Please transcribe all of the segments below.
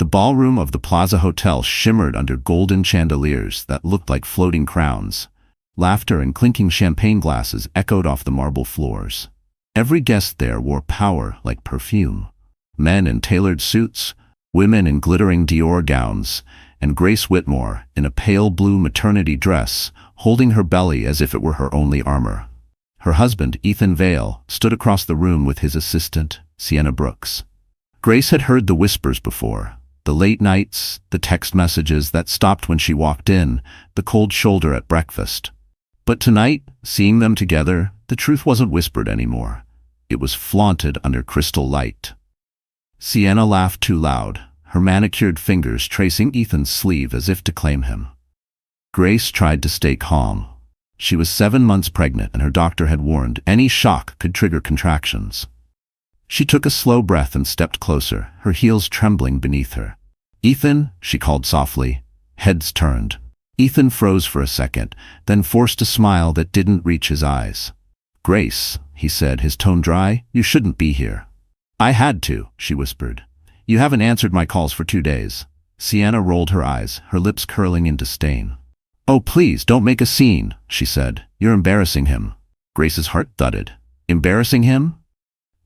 The ballroom of the Plaza Hotel shimmered under golden chandeliers that looked like floating crowns. Laughter and clinking champagne glasses echoed off the marble floors. Every guest there wore power like perfume. Men in tailored suits, women in glittering Dior gowns, and Grace Whitmore in a pale blue maternity dress, holding her belly as if it were her only armor. Her husband, Ethan Vale, stood across the room with his assistant, Sienna Brooks. Grace had heard the whispers before. The late nights, the text messages that stopped when she walked in, the cold shoulder at breakfast. But tonight, seeing them together, the truth wasn't whispered anymore. It was flaunted under crystal light. Sienna laughed too loud, her manicured fingers tracing Ethan's sleeve as if to claim him. Grace tried to stay calm. She was 7 months pregnant and her doctor had warned any shock could trigger contractions. She took a slow breath and stepped closer, her heels trembling beneath her. "Ethan," she called softly. Heads turned. Ethan froze for a second, then forced a smile that didn't reach his eyes. "Grace," he said, his tone dry, "you shouldn't be here." "I had to," she whispered. "You haven't answered my calls for 2 days." Sienna rolled her eyes, her lips curling in disdain. "Oh, please, don't make a scene," she said. "You're embarrassing him." Grace's heart thudded. "Embarrassing him?"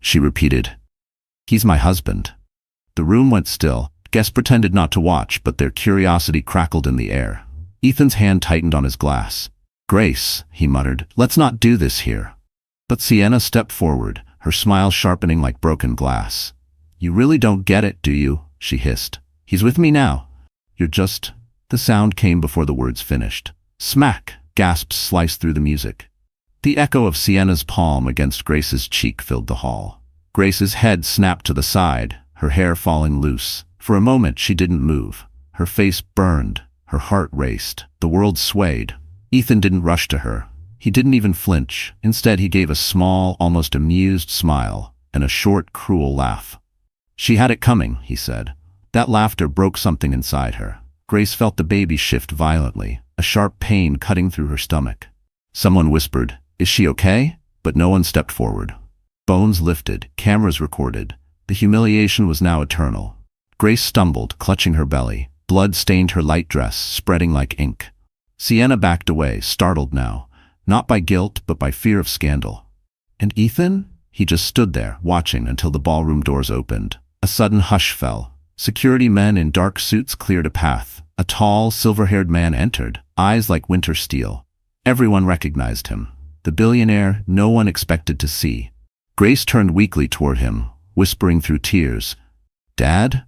She repeated. "He's my husband." The room went still. Guests pretended not to watch, but their curiosity crackled in the air. Ethan's hand tightened on his glass. "Grace," he muttered, "let's not do this here." But Sienna stepped forward, her smile sharpening like broken glass. "You really don't get it, do you?" she hissed. "He's with me now. You're just—" The sound came before the words finished. Smack! Gasps sliced through the music. The echo of Sienna's palm against Grace's cheek filled the hall. Grace's head snapped to the side, her hair falling loose. For a moment she didn't move. Her face burned, her heart raced, the world swayed. Ethan didn't rush to her. He didn't even flinch. Instead he gave a small, almost amused smile, and a short, cruel laugh. "She had it coming," he said. That laughter broke something inside her. Grace felt the baby shift violently, a sharp pain cutting through her stomach. Someone whispered, "Is she okay?" But no one stepped forward. Phones lifted, cameras recorded. The humiliation was now eternal. Grace stumbled, clutching her belly. Blood stained her light dress, spreading like ink. Sienna backed away, startled now, not by guilt but by fear of scandal. And Ethan? He just stood there, watching until the ballroom doors opened. A sudden hush fell. Security men in dark suits cleared a path. A tall, silver-haired man entered, eyes like winter steel. Everyone recognized him. The billionaire no one expected to see. Grace turned weakly toward him, whispering through tears, "Dad?"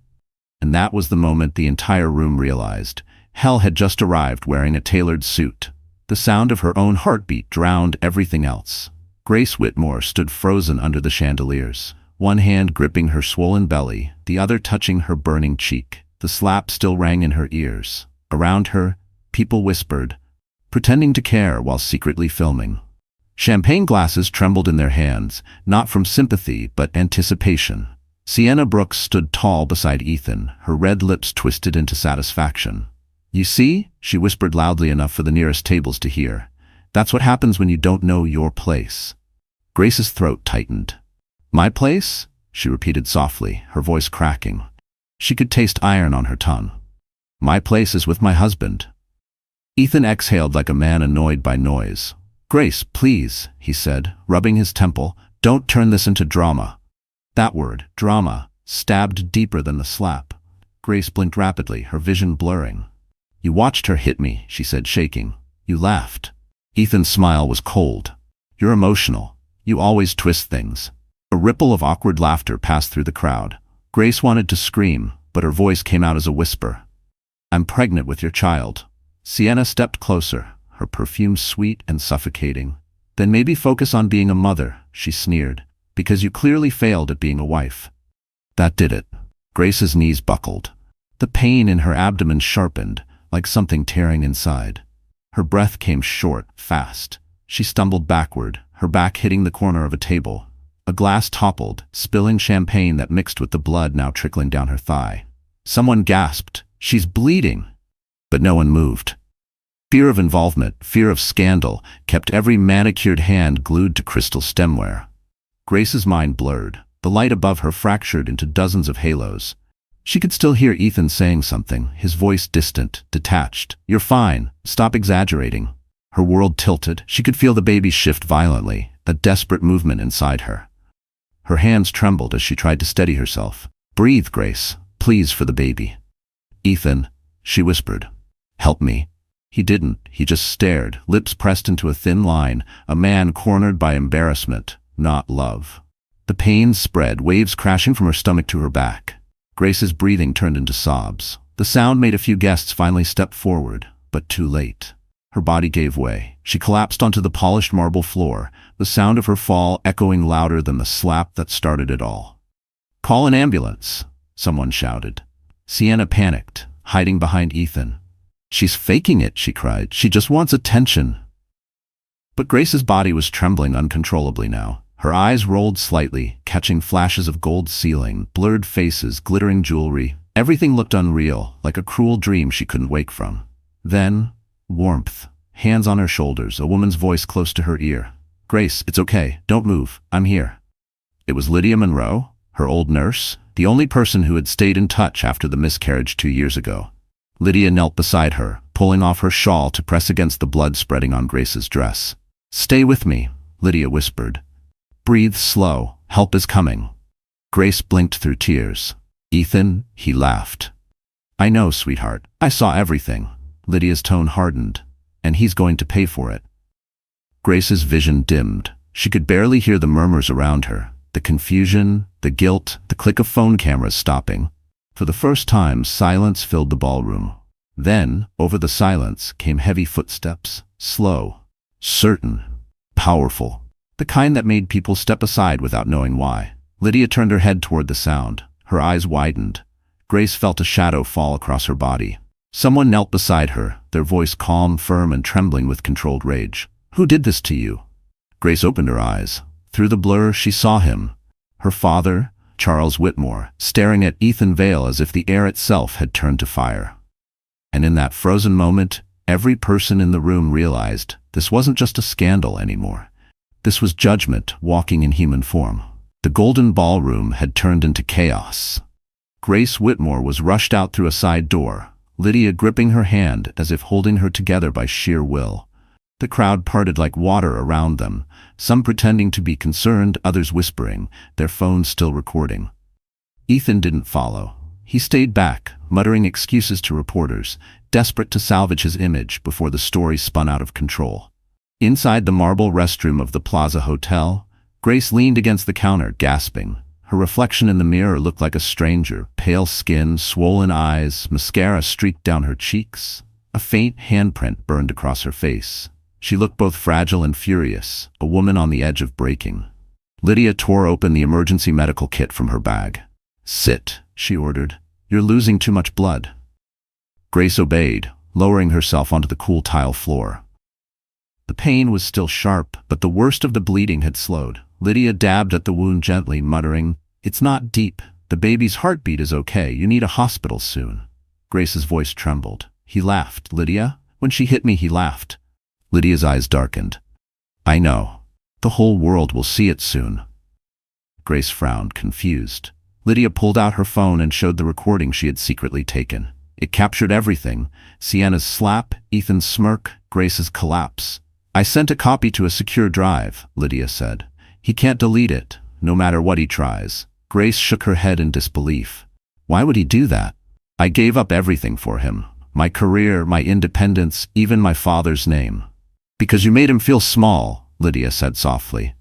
And that was the moment the entire room realized. Hell had just arrived wearing a tailored suit. The sound of her own heartbeat drowned everything else. Grace Whitmore stood frozen under the chandeliers, one hand gripping her swollen belly, the other touching her burning cheek. The slap still rang in her ears. Around her, people whispered, pretending to care while secretly filming. Champagne glasses trembled in their hands, not from sympathy but anticipation. Sienna Brooks stood tall beside Ethan, her red lips twisted into satisfaction. "You see?" she whispered loudly enough for the nearest tables to hear. "That's what happens when you don't know your place." Grace's throat tightened. "My place?" she repeated softly, her voice cracking. She could taste iron on her tongue. "My place is with my husband." Ethan exhaled like a man annoyed by noise. "Grace, please," he said, rubbing his temple, "don't turn this into drama." That word, drama, stabbed deeper than the slap. Grace blinked rapidly, her vision blurring. "You watched her hit me," she said, shaking. "You laughed." Ethan's smile was cold. "You're emotional. You always twist things." A ripple of awkward laughter passed through the crowd. Grace wanted to scream, but her voice came out as a whisper. "I'm pregnant with your child." Sienna stepped closer, her perfume sweet and suffocating. "Then maybe focus on being a mother," she sneered, "because you clearly failed at being a wife." That did it. Grace's knees buckled. The pain in her abdomen sharpened, like something tearing inside. Her breath came short, fast. She stumbled backward, her back hitting the corner of a table. A glass toppled, spilling champagne that mixed with the blood now trickling down her thigh. Someone gasped, "She's bleeding!" But no one moved. Fear of involvement, fear of scandal, kept every manicured hand glued to crystal stemware. Grace's mind blurred. The light above her fractured into dozens of halos. She could still hear Ethan saying something, his voice distant, detached. "You're fine. Stop exaggerating." Her world tilted. She could feel the baby shift violently, a desperate movement inside her. Her hands trembled as she tried to steady herself. "Breathe, Grace. Please, for the baby." "Ethan," she whispered. "Help me." He didn't. He just stared, lips pressed into a thin line, a man cornered by embarrassment, not love. The pain spread, waves crashing from her stomach to her back. Grace's breathing turned into sobs. The sound made a few guests finally step forward, but too late. Her body gave way. She collapsed onto the polished marble floor, the sound of her fall echoing louder than the slap that started it all. "Call an ambulance," someone shouted. Sienna panicked, hiding behind Ethan. "She's faking it," she cried. "She just wants attention." But Grace's body was trembling uncontrollably now. Her eyes rolled slightly, catching flashes of gold ceiling, blurred faces, glittering jewelry. Everything looked unreal, like a cruel dream she couldn't wake from. Then, warmth, hands on her shoulders, a woman's voice close to her ear. "Grace, it's okay. Don't move. I'm here." It was Lydia Monroe, her old nurse, the only person who had stayed in touch after the miscarriage 2 years ago. Lydia knelt beside her, pulling off her shawl to press against the blood spreading on Grace's dress. "Stay with me," Lydia whispered. "Breathe slow. Help is coming." Grace blinked through tears. "Ethan," he laughed. "I know, sweetheart. I saw everything." Lydia's tone hardened. "And he's going to pay for it." Grace's vision dimmed. She could barely hear the murmurs around her, the confusion, the guilt, the click of phone cameras stopping. For the first time, silence filled the ballroom. Then, over the silence, came heavy footsteps, slow, certain, powerful. The kind that made people step aside without knowing why. Lydia turned her head toward the sound. Her eyes widened. Grace felt a shadow fall across her body. Someone knelt beside her, their voice calm, firm, and trembling with controlled rage. "Who did this to you?" Grace opened her eyes. Through the blur, she saw him. Her father, Charles Whitmore, staring at Ethan Vale as if the air itself had turned to fire. And in that frozen moment, every person in the room realized this wasn't just a scandal anymore. This was judgment walking in human form. The golden ballroom had turned into chaos. Grace Whitmore was rushed out through a side door, Lydia gripping her hand as if holding her together by sheer will. The crowd parted like water around them, some pretending to be concerned, others whispering, their phones still recording. Ethan didn't follow. He stayed back, muttering excuses to reporters, desperate to salvage his image before the story spun out of control. Inside the marble restroom of the Plaza Hotel, Grace leaned against the counter, gasping. Her reflection in the mirror looked like a stranger, pale skin, swollen eyes, mascara streaked down her cheeks. A faint handprint burned across her face. She looked both fragile and furious, a woman on the edge of breaking. Lydia tore open the emergency medical kit from her bag. "Sit," she ordered. "You're losing too much blood." Grace obeyed, lowering herself onto the cool tile floor. The pain was still sharp, but the worst of the bleeding had slowed. Lydia dabbed at the wound gently, muttering, "It's not deep. The baby's heartbeat is okay. You need a hospital soon." Grace's voice trembled. "He laughed, Lydia. When she hit me, he laughed." Lydia's eyes darkened. "I know. The whole world will see it soon." Grace frowned, confused. Lydia pulled out her phone and showed the recording she had secretly taken. It captured everything: Sienna's slap, Ethan's smirk, Grace's collapse. "I sent a copy to a secure drive," Lydia said. "He can't delete it, no matter what he tries." Grace shook her head in disbelief. "Why would he do that?" "I gave up everything for him. My career, my independence, even my father's name." "Because you made him feel small," Lydia said softly.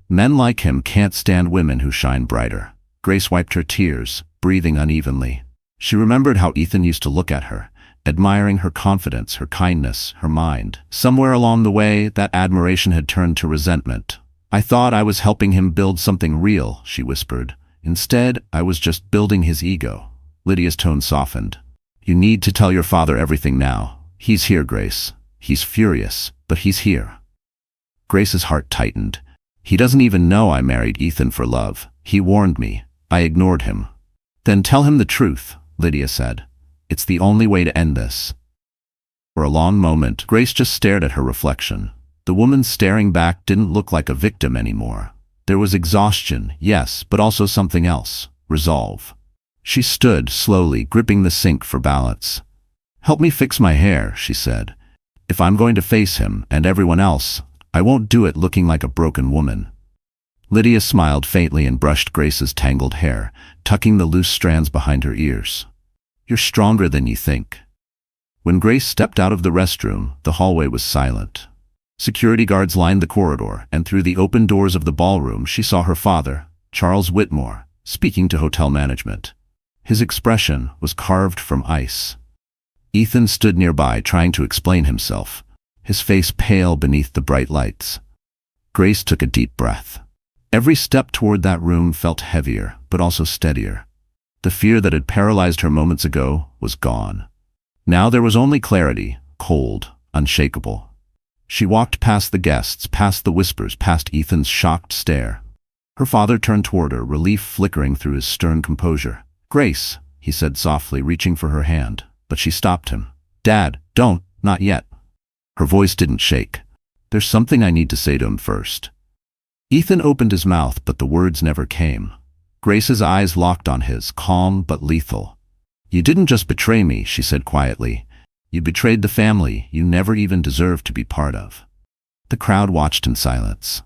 "Men like him can't stand women who shine brighter." Grace wiped her tears, breathing unevenly. She remembered how Ethan used to look at her, admiring her confidence, her kindness, her mind. Somewhere along the way, that admiration had turned to resentment. "I thought I was helping him build something real," she whispered. "Instead, I was just building his ego." Lydia's tone softened. "You need to tell your father everything now. He's here, Grace. He's furious, but he's here." Grace's heart tightened. "He doesn't even know I married Ethan for love. He warned me. I ignored him." "Then tell him the truth," Lydia said. "It's the only way to end this." For a long moment, Grace just stared at her reflection. The woman staring back didn't look like a victim anymore. There was exhaustion, yes, but also something else: resolve. She stood, slowly, gripping the sink for balance. "Help me fix my hair," she said. "If I'm going to face him and everyone else, I won't do it looking like a broken woman." Lydia smiled faintly and brushed Grace's tangled hair, tucking the loose strands behind her ears. "You're stronger than you think." When Grace stepped out of the restroom, the hallway was silent. Security guards lined the corridor, and through the open doors of the ballroom she saw her father, Charles Whitmore, speaking to hotel management. His expression was carved from ice. Ethan stood nearby, trying to explain himself, his face pale beneath the bright lights. Grace took a deep breath. Every step toward that room felt heavier, but also steadier. The fear that had paralyzed her moments ago was gone. Now there was only clarity, cold, unshakable. She walked past the guests, past the whispers, past Ethan's shocked stare. Her father turned toward her, relief flickering through his stern composure. "Grace," he said softly, reaching for her hand, but she stopped him. "Dad, don't, not yet." Her voice didn't shake. "There's something I need to say to him first." Ethan opened his mouth, but the words never came. Grace's eyes locked on his, calm but lethal. "You didn't just betray me," she said quietly. "You betrayed the family you never even deserved to be part of." The crowd watched in silence.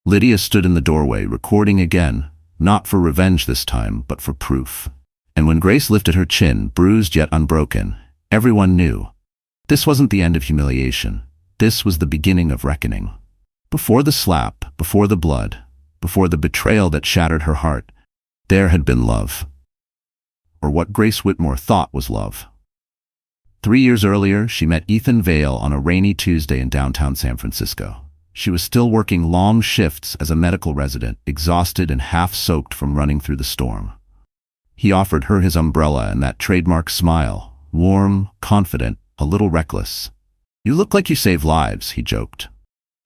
Lydia stood in the doorway, recording again, not for revenge this time, but for proof. And when Grace lifted her chin, bruised yet unbroken, everyone knew. This wasn't the end of humiliation. This was the beginning of reckoning. Before the slap, before the blood, before the betrayal that shattered her heart, there had been love. Or what Grace Whitmore thought was love. 3 years earlier, she met Ethan Vale on a rainy Tuesday in downtown San Francisco. She was still working long shifts as a medical resident, exhausted and half-soaked from running through the storm. He offered her his umbrella and that trademark smile, warm, confident, a little reckless. "You look like you save lives," he joked.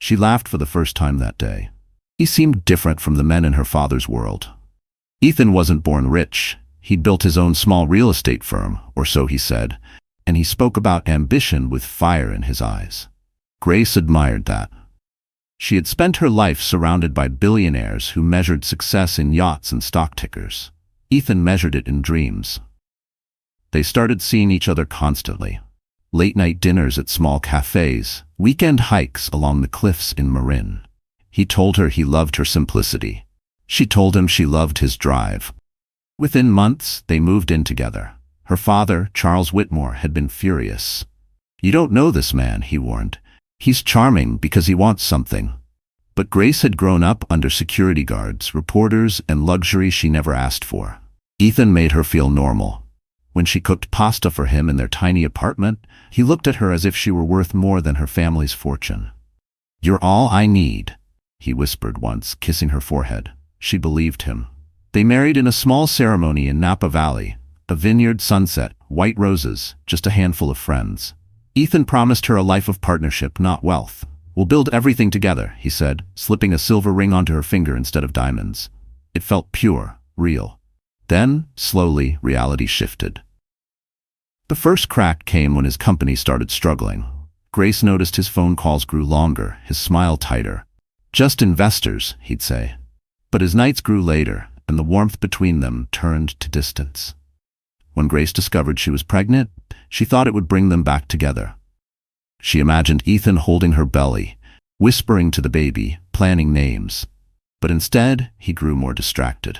She laughed for the first time that day. He seemed different from the men in her father's world. Ethan wasn't born rich. He'd built his own small real estate firm, or so he said, and he spoke about ambition with fire in his eyes. Grace admired that. She had spent her life surrounded by billionaires who measured success in yachts and stock tickers. Ethan measured it in dreams. They started seeing each other constantly. Late-night dinners at small cafes, weekend hikes along the cliffs in Marin. He told her he loved her simplicity. She told him she loved his drive. Within months, they moved in together. Her father, Charles Whitmore, had been furious. "You don't know this man," he warned. "He's charming because he wants something." But Grace had grown up under security guards, reporters, and luxury she never asked for. Ethan made her feel normal. When she cooked pasta for him in their tiny apartment, he looked at her as if she were worth more than her family's fortune. "You're all I need," he whispered once, kissing her forehead. She believed him. They married in a small ceremony in Napa Valley, a vineyard sunset, white roses, just a handful of friends. Ethan promised her a life of partnership, not wealth. "We'll build everything together," he said, slipping a silver ring onto her finger instead of diamonds. It felt pure, real. Then, slowly, reality shifted. The first crack came when his company started struggling. Grace noticed his phone calls grew longer, his smile tighter. "Just investors," he'd say. But his nights grew later, and the warmth between them turned to distance. When Grace discovered she was pregnant, she thought it would bring them back together. She imagined Ethan holding her belly, whispering to the baby, planning names. But instead, he grew more distracted.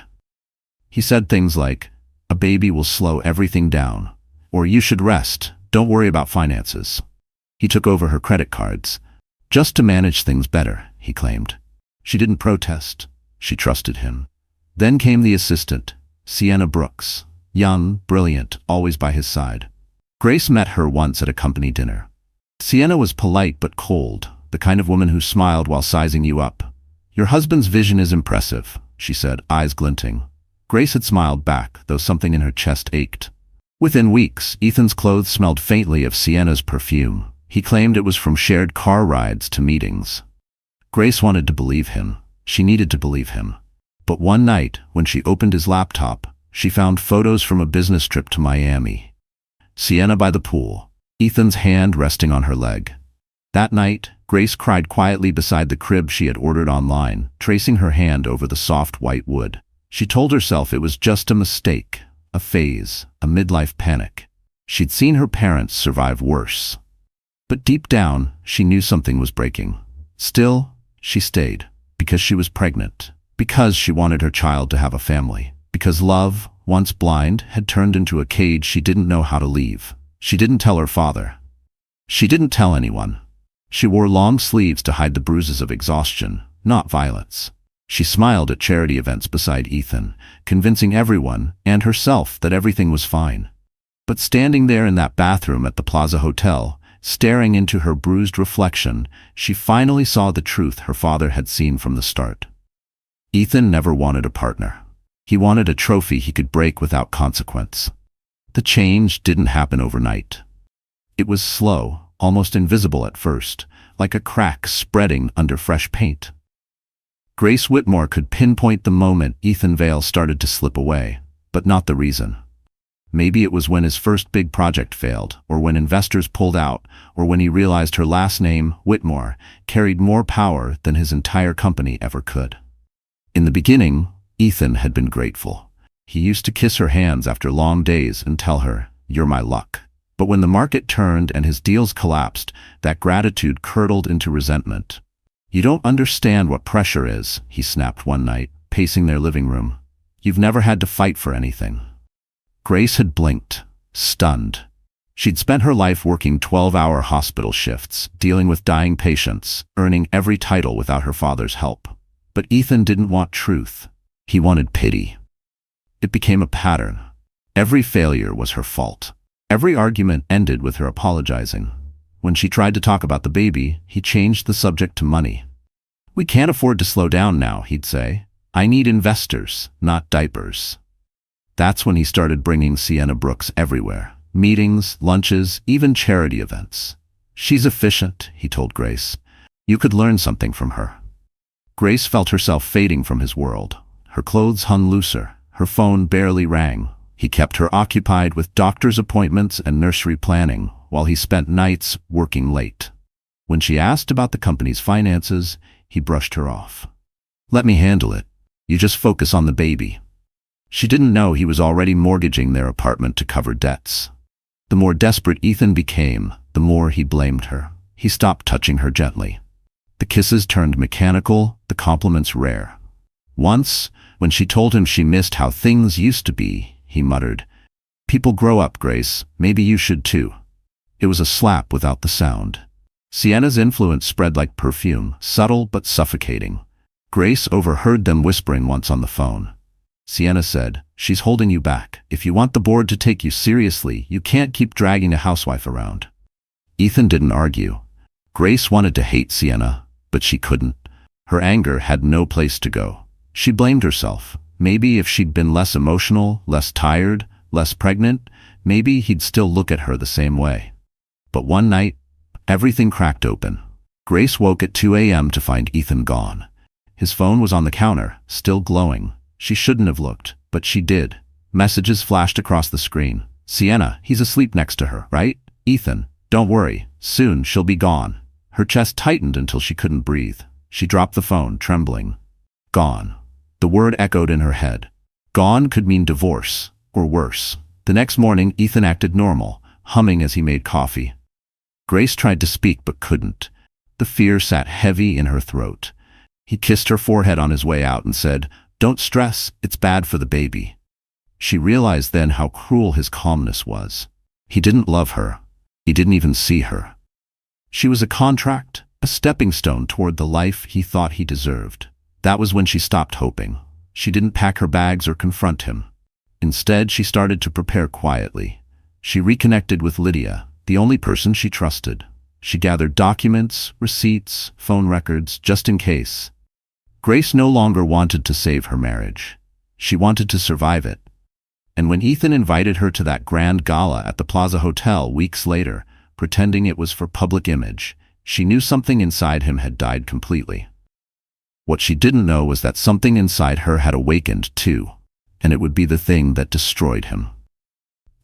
He said things like, "A baby will slow everything down," or "You should rest, don't worry about finances." He took over her credit cards, just to manage things better, he claimed. She didn't protest. She trusted him. Then came the assistant, Sienna Brooks, young, brilliant, always by his side. Grace met her once at a company dinner. Sienna was polite but cold, the kind of woman who smiled while sizing you up. "Your husband's vision is impressive," she said, eyes glinting. Grace had smiled back, though something in her chest ached. Within weeks, Ethan's clothes smelled faintly of Sienna's perfume. He claimed it was from shared car rides to meetings. Grace wanted to believe him. She needed to believe him. But one night, when she opened his laptop, she found photos from a business trip to Miami. Sienna by the pool, Ethan's hand resting on her leg. That night, Grace cried quietly beside the crib she had ordered online, tracing her hand over the soft white wood. She told herself it was just a mistake, a phase, a midlife panic. She'd seen her parents survive worse. But deep down, she knew something was breaking. Still, she stayed, because she was pregnant, because she wanted her child to have a family, because love, once blind, had turned into a cage she didn't know how to leave. She didn't tell her father. She didn't tell anyone. She wore long sleeves to hide the bruises of exhaustion, not violence. She smiled at charity events beside Ethan, convincing everyone, and herself, that everything was fine. But standing there in that bathroom at the Plaza Hotel, staring into her bruised reflection, she finally saw the truth her father had seen from the start. Ethan never wanted a partner. He wanted a trophy he could break without consequence. The change didn't happen overnight. It was slow, almost invisible at first, like a crack spreading under fresh paint. Grace Whitmore could pinpoint the moment Ethan Vale started to slip away, but not the reason. Maybe it was when his first big project failed, or when investors pulled out, or when he realized her last name, Whitmore, carried more power than his entire company ever could. In the beginning, Ethan had been grateful. He used to kiss her hands after long days and tell her, "You're my luck." But when the market turned and his deals collapsed, that gratitude curdled into resentment. "You don't understand what pressure is," he snapped one night, pacing their living room. "You've never had to fight for anything." Grace had blinked, stunned. She'd spent her life working 12-hour hospital shifts, dealing with dying patients, earning every title without her father's help. But Ethan didn't want truth. He wanted pity. It became a pattern. Every failure was her fault. Every argument ended with her apologizing. When she tried to talk about the baby, he changed the subject to money. "We can't afford to slow down now," he'd say. "I need investors, not diapers." That's when he started bringing Sienna Brooks everywhere. Meetings, lunches, even charity events. "She's efficient," he told Grace. "You could learn something from her." Grace felt herself fading from his world. Her clothes hung looser. Her phone barely rang. He kept her occupied with doctor's appointments and nursery planning, while he spent nights working late. When she asked about the company's finances, he brushed her off. "Let me handle it. You just focus on the baby." She didn't know he was already mortgaging their apartment to cover debts. The more desperate Ethan became, the more he blamed her. He stopped touching her gently. The kisses turned mechanical, the compliments rare. Once, when she told him she missed how things used to be, he muttered, "People grow up, Grace. Maybe you should too." It was a slap without the sound. Sienna's influence spread like perfume, subtle but suffocating. Grace overheard them whispering once on the phone. Sienna said, "She's holding you back. If you want the board to take you seriously, you can't keep dragging a housewife around." Ethan didn't argue. Grace wanted to hate Sienna, but she couldn't. Her anger had no place to go. She blamed herself. Maybe if she'd been less emotional, less tired, less pregnant, maybe he'd still look at her the same way. But one night, everything cracked open. Grace woke at 2 a.m. to find Ethan gone. His phone was on the counter, still glowing. She shouldn't have looked, but she did. Messages flashed across the screen. "Sienna, he's asleep next to her, right? Ethan, don't worry. Soon she'll be gone." Her chest tightened until she couldn't breathe. She dropped the phone, trembling. Gone. The word echoed in her head. Gone could mean divorce, or worse. The next morning, Ethan acted normal, humming as he made coffee. Grace tried to speak but couldn't. The fear sat heavy in her throat. He kissed her forehead on his way out and said, "Don't stress, it's bad for the baby." She realized then how cruel his calmness was. He didn't love her. He didn't even see her. She was a contract, a stepping stone toward the life he thought he deserved. That was when she stopped hoping. She didn't pack her bags or confront him. Instead, she started to prepare quietly. She reconnected with Lydia, the only person she trusted. She gathered documents, receipts, phone records, just in case. Grace no longer wanted to save her marriage. She wanted to survive it. And when Ethan invited her to that grand gala at the Plaza Hotel weeks later, pretending it was for public image, she knew something inside him had died completely. What she didn't know was that something inside her had awakened too, and it would be the thing that destroyed him.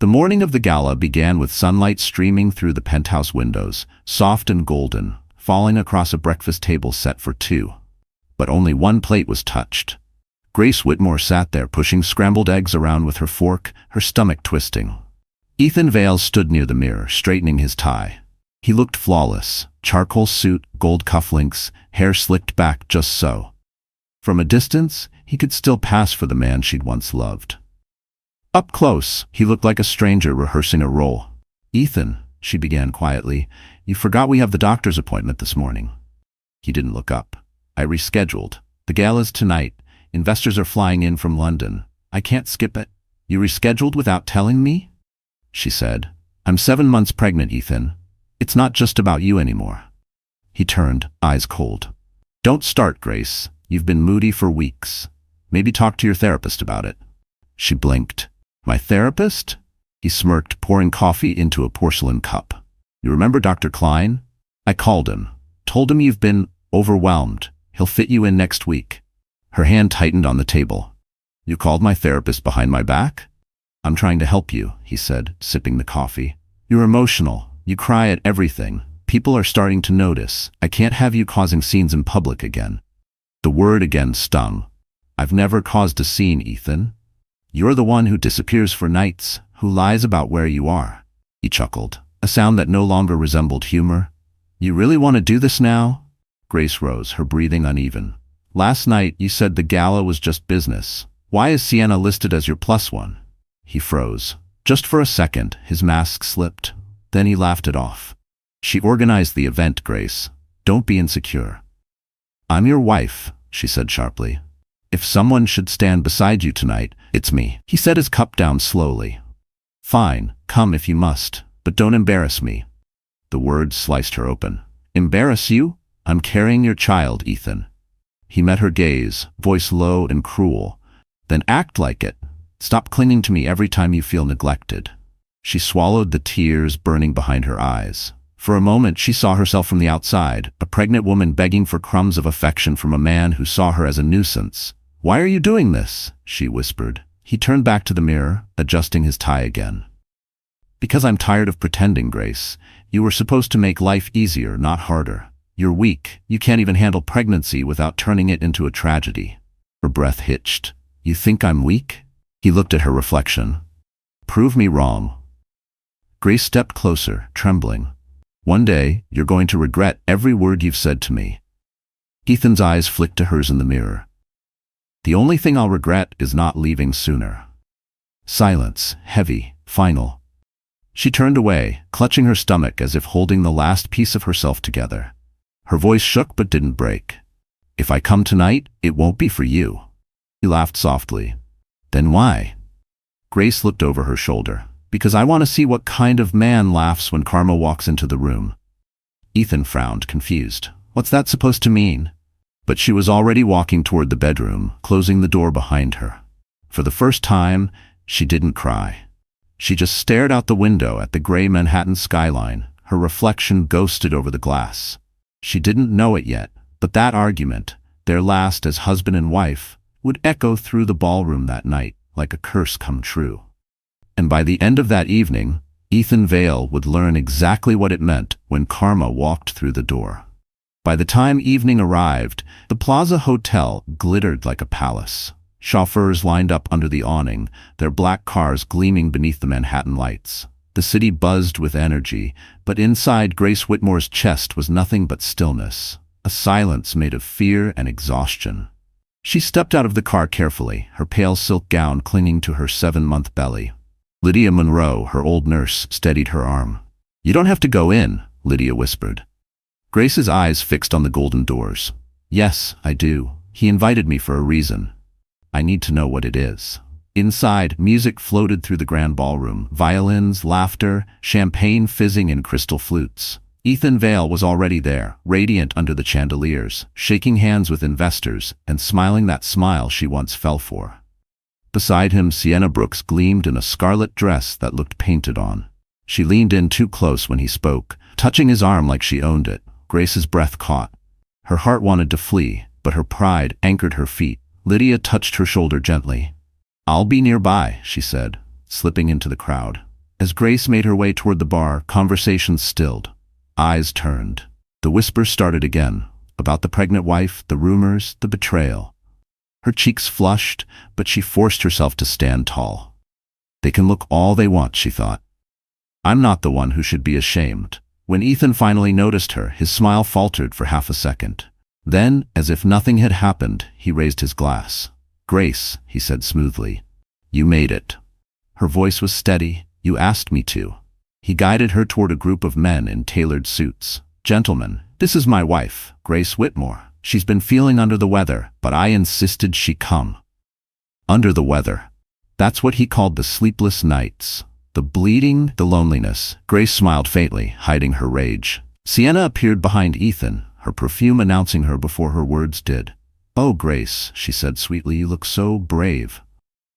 The morning of the gala began with sunlight streaming through the penthouse windows, soft and golden, falling across a breakfast table set for two. But only one plate was touched. Grace Whitmore sat there pushing scrambled eggs around with her fork, her stomach twisting. Ethan Vale stood near the mirror, straightening his tie. He looked flawless, charcoal suit, gold cufflinks, hair slicked back just so. From a distance, he could still pass for the man she'd once loved. Up close, he looked like a stranger rehearsing a role. "Ethan," she began quietly, "you forgot we have the doctor's appointment this morning." He didn't look up. "I rescheduled. The gala's tonight. Investors are flying in from London. I can't skip it." "You rescheduled without telling me?" she said. "I'm 7 months pregnant, Ethan. It's not just about you anymore." He turned, eyes cold. "Don't start, Grace. You've been moody for weeks. Maybe talk to your therapist about it." She blinked. "My therapist?" He smirked, pouring coffee into a porcelain cup. "You remember Dr. Klein? I called him. Told him you've been overwhelmed. He'll fit you in next week." Her hand tightened on the table. "You called my therapist behind my back?" "I'm trying to help you," he said, sipping the coffee. "You're emotional. You cry at everything. People are starting to notice. I can't have you causing scenes in public again." The word again stung. "I've never caused a scene, Ethan. You're the one who disappears for nights, who lies about where you are." He chuckled, a sound that no longer resembled humor. "You really want to do this now?" Grace rose, her breathing uneven. "Last night you said the gala was just business. Why is Sienna listed as your +1? He froze. Just for a second, his mask slipped. Then he laughed it off. "She organized the event, Grace. Don't be insecure." "I'm your wife," she said sharply. "If someone should stand beside you tonight, it's me." He set his cup down slowly. "Fine, come if you must, but don't embarrass me." The words sliced her open. "Embarrass you? I'm carrying your child, Ethan." He met her gaze, voice low and cruel. "Then act like it. Stop clinging to me every time you feel neglected." She swallowed the tears burning behind her eyes. For a moment she saw herself from the outside, a pregnant woman begging for crumbs of affection from a man who saw her as a nuisance. "Why are you doing this?" she whispered. He turned back to the mirror, adjusting his tie again. "Because I'm tired of pretending, Grace. You were supposed to make life easier, not harder. You're weak. You can't even handle pregnancy without turning it into a tragedy." Her breath hitched. "You think I'm weak?" He looked at her reflection. "Prove me wrong." Grace stepped closer, trembling. "One day, you're going to regret every word you've said to me." Ethan's eyes flicked to hers in the mirror. "The only thing I'll regret is not leaving sooner." Silence, heavy, final. She turned away, clutching her stomach as if holding the last piece of herself together. Her voice shook but didn't break. "If I come tonight, it won't be for you." He laughed softly. "Then why?" Grace looked over her shoulder. "Because I want to see what kind of man laughs when Karma walks into the room." Ethan frowned, confused. What's that supposed to mean? But she was already walking toward the bedroom, closing the door behind her. For the first time, she didn't cry. She just stared out the window at the gray Manhattan skyline, her reflection ghosted over the glass. She didn't know it yet, but that argument, their last as husband and wife, would echo through the ballroom that night like a curse come true. And by the end of that evening, Ethan Vale would learn exactly what it meant when Karma walked through the door. By the time evening arrived, the Plaza Hotel glittered like a palace. Chauffeurs lined up under the awning, their black cars gleaming beneath the Manhattan lights. The city buzzed with energy, but inside Grace Whitmore's chest was nothing but stillness, a silence made of fear and exhaustion. She stepped out of the car carefully, her pale silk gown clinging to her 7-month belly. Lydia Monroe, her old nurse, steadied her arm. "You don't have to go in," Lydia whispered. Grace's eyes fixed on the golden doors. "Yes, I do. He invited me for a reason. I need to know what it is." Inside, music floated through the grand ballroom, violins, laughter, champagne fizzing in crystal flutes. Ethan Vale was already there, radiant under the chandeliers, shaking hands with investors and smiling that smile she once fell for. Beside him, Sienna Brooks gleamed in a scarlet dress that looked painted on. She leaned in too close when he spoke, touching his arm like she owned it. Grace's breath caught. Her heart wanted to flee, but her pride anchored her feet. Lydia touched her shoulder gently. "I'll be nearby," she said, slipping into the crowd. As Grace made her way toward the bar, conversations stilled. Eyes turned. The whispers started again, about the pregnant wife, the rumors, the betrayal. Her cheeks flushed, but she forced herself to stand tall. They can look all they want, she thought. I'm not the one who should be ashamed. When Ethan finally noticed her, his smile faltered for half a second. Then, as if nothing had happened, he raised his glass. Grace, he said smoothly. You made it. Her voice was steady. You asked me to. He guided her toward a group of men in tailored suits. Gentlemen, this is my wife, Grace Whitmore. She's been feeling under the weather, but I insisted she come. Under the weather. That's what he called the sleepless nights. The bleeding, the loneliness. Grace smiled faintly, hiding her rage. Sienna appeared behind Ethan, her perfume announcing her before her words did. Oh, Grace, she said sweetly, you look so brave.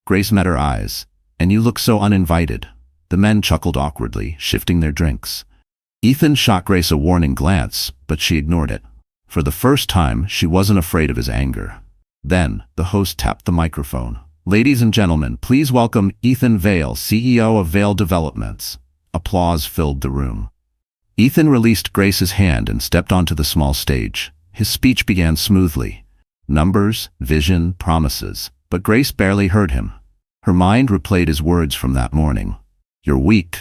Grace met her eyes. And you look so uninvited. The men chuckled awkwardly, shifting their drinks. Ethan shot Grace a warning glance, but she ignored it. For the first time, she wasn't afraid of his anger. Then, the host tapped the microphone. Ladies and gentlemen, please welcome Ethan Vale, CEO of Vale Developments. Applause filled the room. Ethan released Grace's hand and stepped onto the small stage. His speech began smoothly. Numbers, vision, promises. But Grace barely heard him. Her mind replayed his words from that morning. You're weak.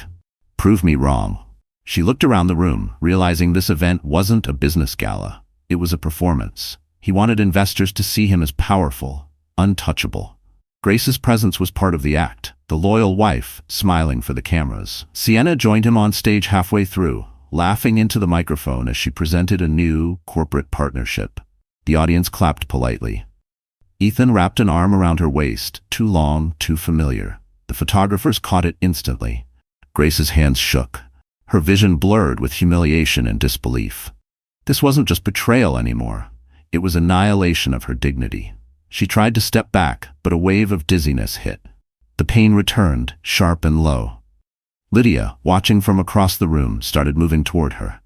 Prove me wrong. She looked around the room, realizing this event wasn't a business gala. It was a performance. He wanted investors to see him as powerful, untouchable. Grace's presence was part of the act, the loyal wife, smiling for the cameras. Sienna joined him on stage halfway through, laughing into the microphone as she presented a new corporate partnership. The audience clapped politely. Ethan wrapped an arm around her waist, too long, too familiar. The photographers caught it instantly. Grace's hands shook. Her vision blurred with humiliation and disbelief. This wasn't just betrayal anymore. It was annihilation of her dignity. She tried to step back, but a wave of dizziness hit. The pain returned, sharp and low. Lydia, watching from across the room, started moving toward her.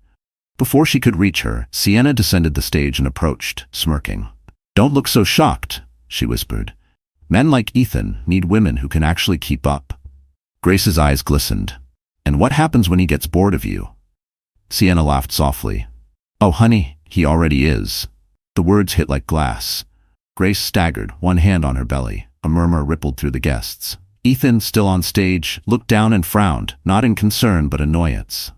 Before she could reach her, Sienna descended the stage and approached, smirking. Don't look so shocked, she whispered. Men like Ethan need women who can actually keep up. Grace's eyes glistened. And what happens when he gets bored of you? Sienna laughed softly. Oh, honey, he already is. The words hit like glass. Grace staggered, one hand on her belly. A murmur rippled through the guests. Ethan, still on stage, looked down and frowned, not in concern but annoyance.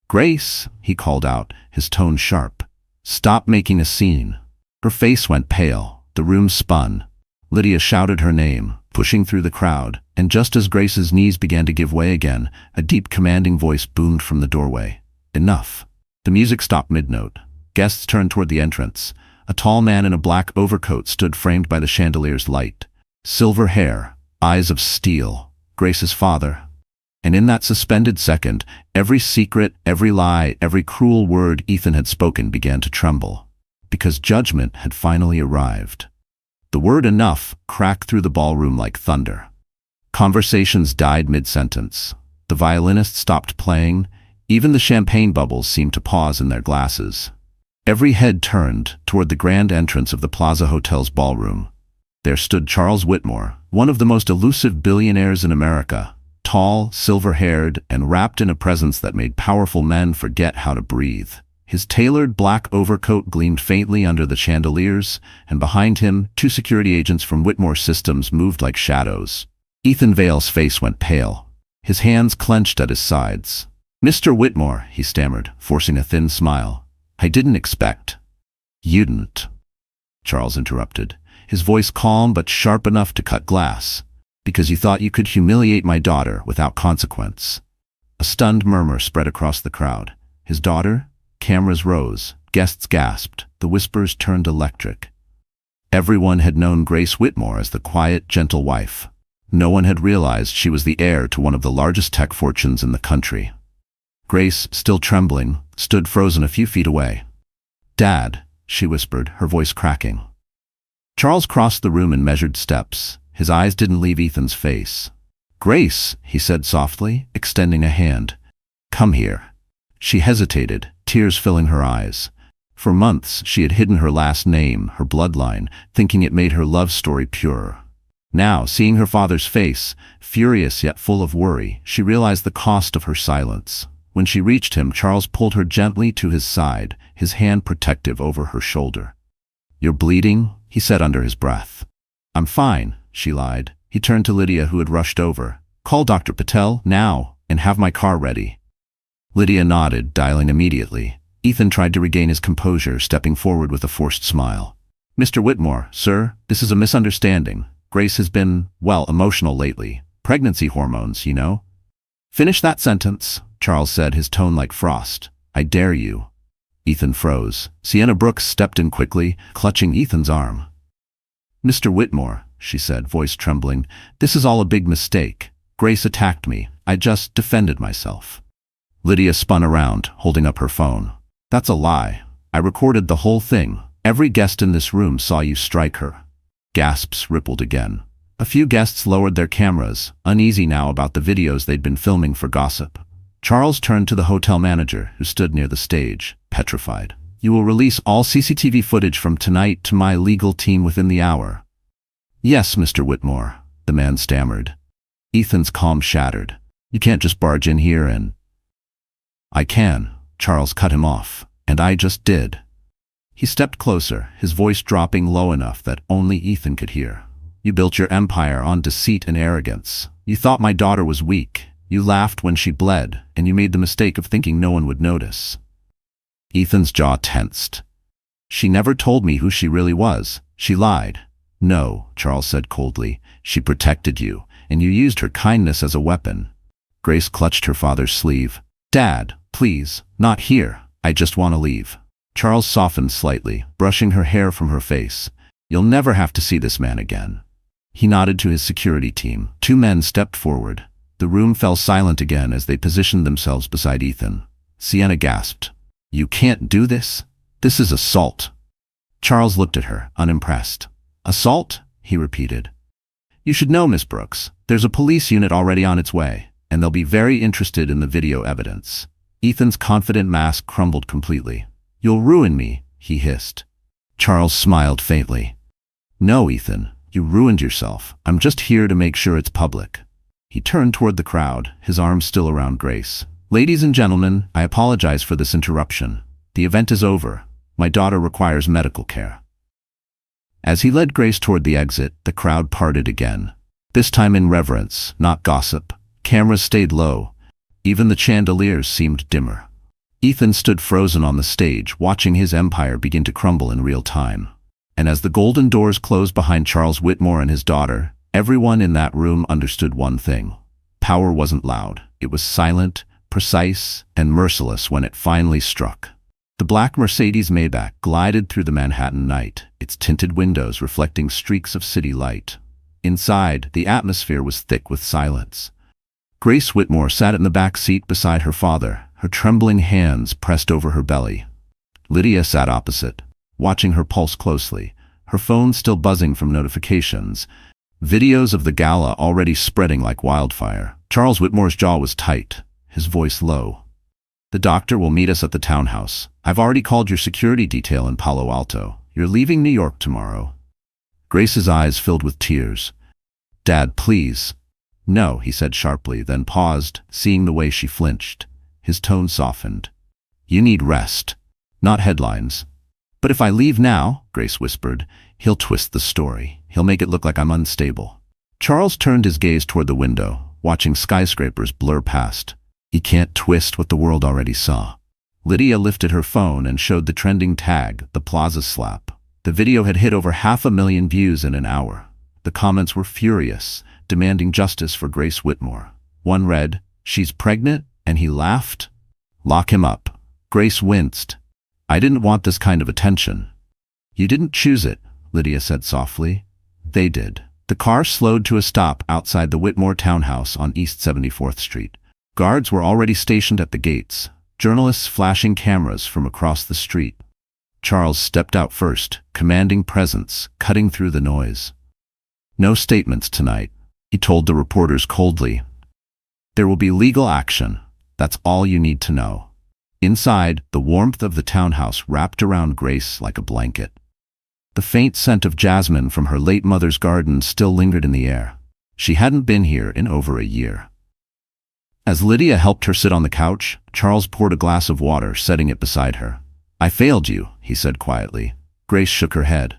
Grace, he called out, his tone sharp. Stop making a scene. Her face went pale. The room spun. Lydia shouted her name, pushing through the crowd, and just as Grace's knees began to give way again, a deep commanding voice boomed from the doorway. Enough. The music stopped mid-note. Guests turned toward the entrance. A tall man in a black overcoat stood framed by the chandelier's light. Silver hair, eyes of steel. Grace's father. And in that suspended second, every secret, every lie, every cruel word Ethan had spoken began to tremble. Because judgment had finally arrived. The word enough cracked through the ballroom like thunder. Conversations died mid-sentence. The violinist stopped playing. Even the champagne bubbles seemed to pause in their glasses. Every head turned toward the grand entrance of the Plaza Hotel's ballroom. There stood Charles Whitmore, one of the most elusive billionaires in America, tall, silver-haired, and wrapped in a presence that made powerful men forget how to breathe. His tailored black overcoat gleamed faintly under the chandeliers, and behind him, 2 security agents from Whitmore Systems moved like shadows. Ethan Vale's face went pale. His hands clenched at his sides. Mr. Whitmore, he stammered, forcing a thin smile. I didn't expect. You didn't. Charles interrupted, his voice calm but sharp enough to cut glass. Because you thought you could humiliate my daughter without consequence. A stunned murmur spread across the crowd. His daughter? Cameras rose. Guests gasped. The whispers turned electric. Everyone had known Grace Whitmore as the quiet, gentle wife. No one had realized she was the heir to one of the largest tech fortunes in the country. Grace, still trembling, stood frozen a few feet away. Dad, she whispered, her voice cracking. Charles crossed the room in measured steps. His eyes didn't leave Ethan's face. Grace, he said softly, extending a hand. Come here. She hesitated, tears filling her eyes. For months, she had hidden her last name, her bloodline, thinking it made her love story purer. Now, seeing her father's face, furious yet full of worry, she realized the cost of her silence. When she reached him, Charles pulled her gently to his side, his hand protective over her shoulder. You're bleeding, he said under his breath. I'm fine, she lied. He turned to Lydia, who had rushed over. Call Dr. Patel, now, and have my car ready. Lydia nodded, dialing immediately. Ethan tried to regain his composure, stepping forward with a forced smile. Mr. Whitmore, sir, this is a misunderstanding. Grace has been, well, emotional lately. Pregnancy hormones, you know. Finish that sentence, Charles said, his tone like frost. I dare you. Ethan froze. Sienna Brooks stepped in quickly, clutching Ethan's arm. Mr. Whitmore, she said, voice trembling, this is all a big mistake. Grace attacked me. I just defended myself. Lydia spun around, holding up her phone. That's a lie. I recorded the whole thing. Every guest in this room saw you strike her. Gasps rippled again. A few guests lowered their cameras, uneasy now about the videos they'd been filming for gossip. Charles turned to the hotel manager, who stood near the stage, petrified. You will release all CCTV footage from tonight to my legal team within the hour. Yes, Mr. Whitmore, the man stammered. Ethan's calm shattered. You can't just barge in here and... I can, Charles cut him off, and I just did. He stepped closer, his voice dropping low enough that only Ethan could hear. You built your empire on deceit and arrogance. You thought my daughter was weak. You laughed when she bled, and you made the mistake of thinking no one would notice. Ethan's jaw tensed. She never told me who she really was. She lied. No, Charles said coldly. She protected you, and you used her kindness as a weapon. Grace clutched her father's sleeve. Dad, please, not here. I just want to leave. Charles softened slightly, brushing her hair from her face. You'll never have to see this man again. He nodded to his security team. Two men stepped forward. The room fell silent again as they positioned themselves beside Ethan. Sienna gasped. You can't do this? This is assault. Charles looked at her, unimpressed. Assault? He repeated. You should know, Miss Brooks. There's a police unit already on its way, and they'll be very interested in the video evidence. Ethan's confident mask crumbled completely. You'll ruin me, he hissed. Charles smiled faintly. No, Ethan, you ruined yourself. I'm just here to make sure it's public. He turned toward the crowd, his arms still around Grace. Ladies and gentlemen, I apologize for this interruption. The event is over. My daughter requires medical care. As he led Grace toward the exit, the crowd parted again. This time in reverence, not gossip. Cameras stayed low. Even the chandeliers seemed dimmer. Ethan stood frozen on the stage, watching his empire begin to crumble in real time. And as the golden doors closed behind Charles Whitmore and his daughter, everyone in that room understood one thing. Power wasn't loud. It was silent, precise, and merciless when it finally struck. The black Mercedes Maybach glided through the Manhattan night, its tinted windows reflecting streaks of city light. Inside, the atmosphere was thick with silence. Grace Whitmore sat in the back seat beside her father, her trembling hands pressed over her belly. Lydia sat opposite, watching her pulse closely, her phone still buzzing from notifications. Videos of the gala already spreading like wildfire. Charles Whitmore's jaw was tight, his voice low. The doctor will meet us at the townhouse. I've already called your security detail in Palo Alto. You're leaving New York tomorrow. Grace's eyes filled with tears. Dad, please. No, he said sharply, then paused, seeing the way she flinched. His tone softened. You need rest, not headlines. But if I leave now, Grace whispered, he'll twist the story. He'll make it look like I'm unstable. Charles turned his gaze toward the window, watching skyscrapers blur past. He can't twist what the world already saw. Lydia lifted her phone and showed the trending tag, the Plaza Slap. The video had hit over 500,000 views in an hour. The comments were furious, demanding justice for Grace Whitmore. One read, "She's pregnant," and he laughed. "Lock him up." Grace winced. "I didn't want this kind of attention." "You didn't choose it," Lydia said softly. "They did." The car slowed to a stop outside the Whitmore townhouse on East 74th Street. Guards were already stationed at the gates, journalists flashing cameras from across the street. Charles stepped out first, commanding presence, cutting through the noise. "No statements tonight," he told the reporters coldly. "There will be legal action. That's all you need to know." Inside, the warmth of the townhouse wrapped around Grace like a blanket. The faint scent of jasmine from her late mother's garden still lingered in the air. She hadn't been here in over a year. As Lydia helped her sit on the couch, Charles poured a glass of water, setting it beside her. "I failed you," he said quietly. Grace shook her head.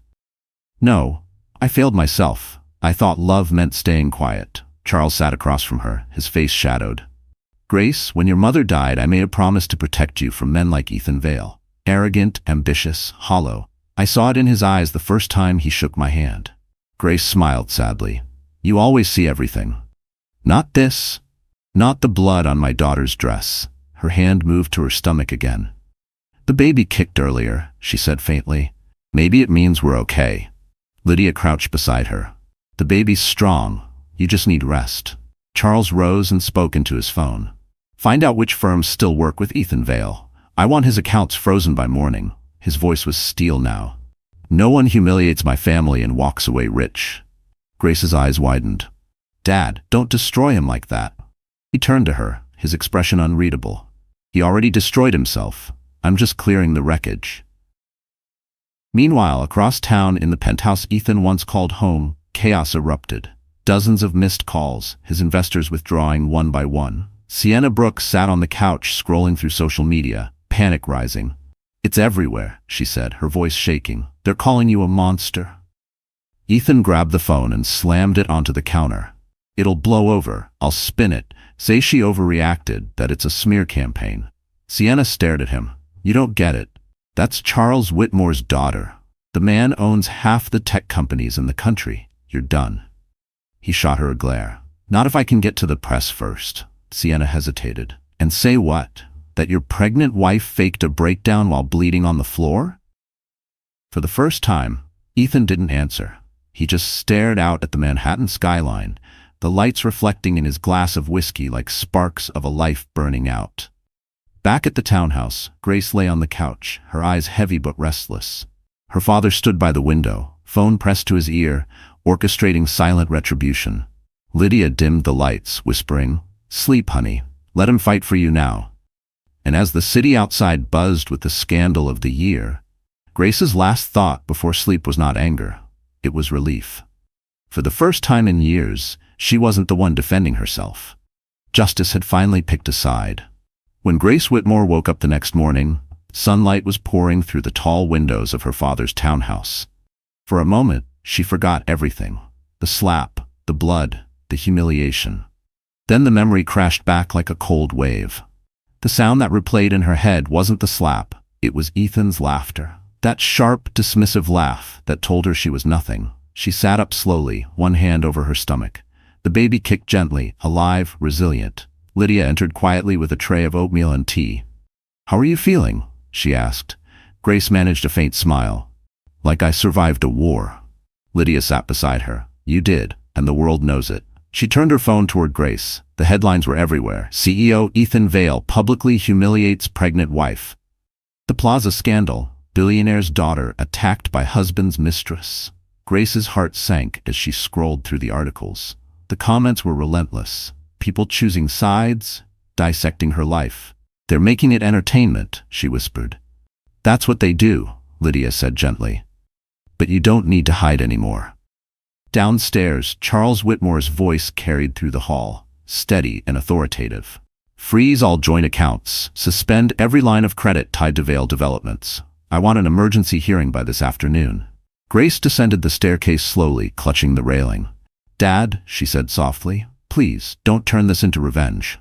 "No, I failed myself. I thought love meant staying quiet. Charles sat across from her, his face shadowed. Grace, when your mother died, I made a promise to protect you from men like Ethan Vale. Arrogant, ambitious, hollow. I saw it in his eyes the first time he shook my hand. Grace smiled sadly. You always see everything. Not this. Not the blood on my daughter's dress. Her hand moved to her stomach again. The baby kicked earlier, she said faintly. Maybe it means we're okay. Lydia crouched beside her. The baby's strong. You just need rest. Charles rose and spoke into his phone. Find out which firms still work with Ethan Vale. I want his accounts frozen by morning. His voice was steel now. No one humiliates my family and walks away rich. Grace's eyes widened. Dad, don't destroy him like that. He turned to her, his expression unreadable. He already destroyed himself. I'm just clearing the wreckage. Meanwhile, across town in the penthouse Ethan once called home, chaos erupted. Dozens of missed calls, his investors withdrawing one by one. Sienna Brooks sat on the couch scrolling through social media, panic rising. It's everywhere, she said, her voice shaking. They're calling you a monster. Ethan grabbed the phone and slammed it onto the counter. It'll blow over. I'll spin it. Say she overreacted, that it's a smear campaign. Sienna stared at him. You don't get it. That's Charles Whitmore's daughter. The man owns half the tech companies in the country. You're done. He shot her a glare. Not if I can get to the press first. Sienna hesitated. And say what? That your pregnant wife faked a breakdown while bleeding on the floor? For the first time, Ethan didn't answer. He just stared out at the Manhattan skyline, the lights reflecting in his glass of whiskey like sparks of a life burning out. Back at the townhouse, Grace lay on the couch, her eyes heavy but restless. Her father stood by the window, phone pressed to his ear, orchestrating silent retribution. Lydia dimmed the lights, whispering, Sleep, honey. Let him fight for you now. And as the city outside buzzed with the scandal of the year, Grace's last thought before sleep was not anger. It was relief. For the first time in years, she wasn't the one defending herself. Justice had finally picked a side. When Grace Whitmore woke up the next morning, sunlight was pouring through the tall windows of her father's townhouse. For a moment, she forgot everything. The slap, the blood, the humiliation. Then the memory crashed back like a cold wave. The sound that replayed in her head wasn't the slap, it was Ethan's laughter. That sharp, dismissive laugh that told her she was nothing. She sat up slowly, one hand over her stomach. The baby kicked gently, alive, resilient. Lydia entered quietly with a tray of oatmeal and tea. How are you feeling? She asked. Grace managed a faint smile. Like I survived a war. Lydia sat beside her. You did, and the world knows it. She turned her phone toward Grace. The headlines were everywhere. CEO Ethan Vale publicly humiliates pregnant wife. The Plaza scandal. Billionaire's daughter attacked by husband's mistress. Grace's heart sank as she scrolled through the articles. The comments were relentless. People choosing sides, dissecting her life. They're making it entertainment, she whispered. That's what they do, Lydia said gently. But you don't need to hide anymore. Downstairs, Charles Whitmore's voice carried through the hall, steady and authoritative. Freeze all joint accounts. Suspend every line of credit tied to Vale developments. I want an emergency hearing by this afternoon. Grace descended the staircase slowly, clutching the railing. Dad, she said softly, please, don't turn this into revenge.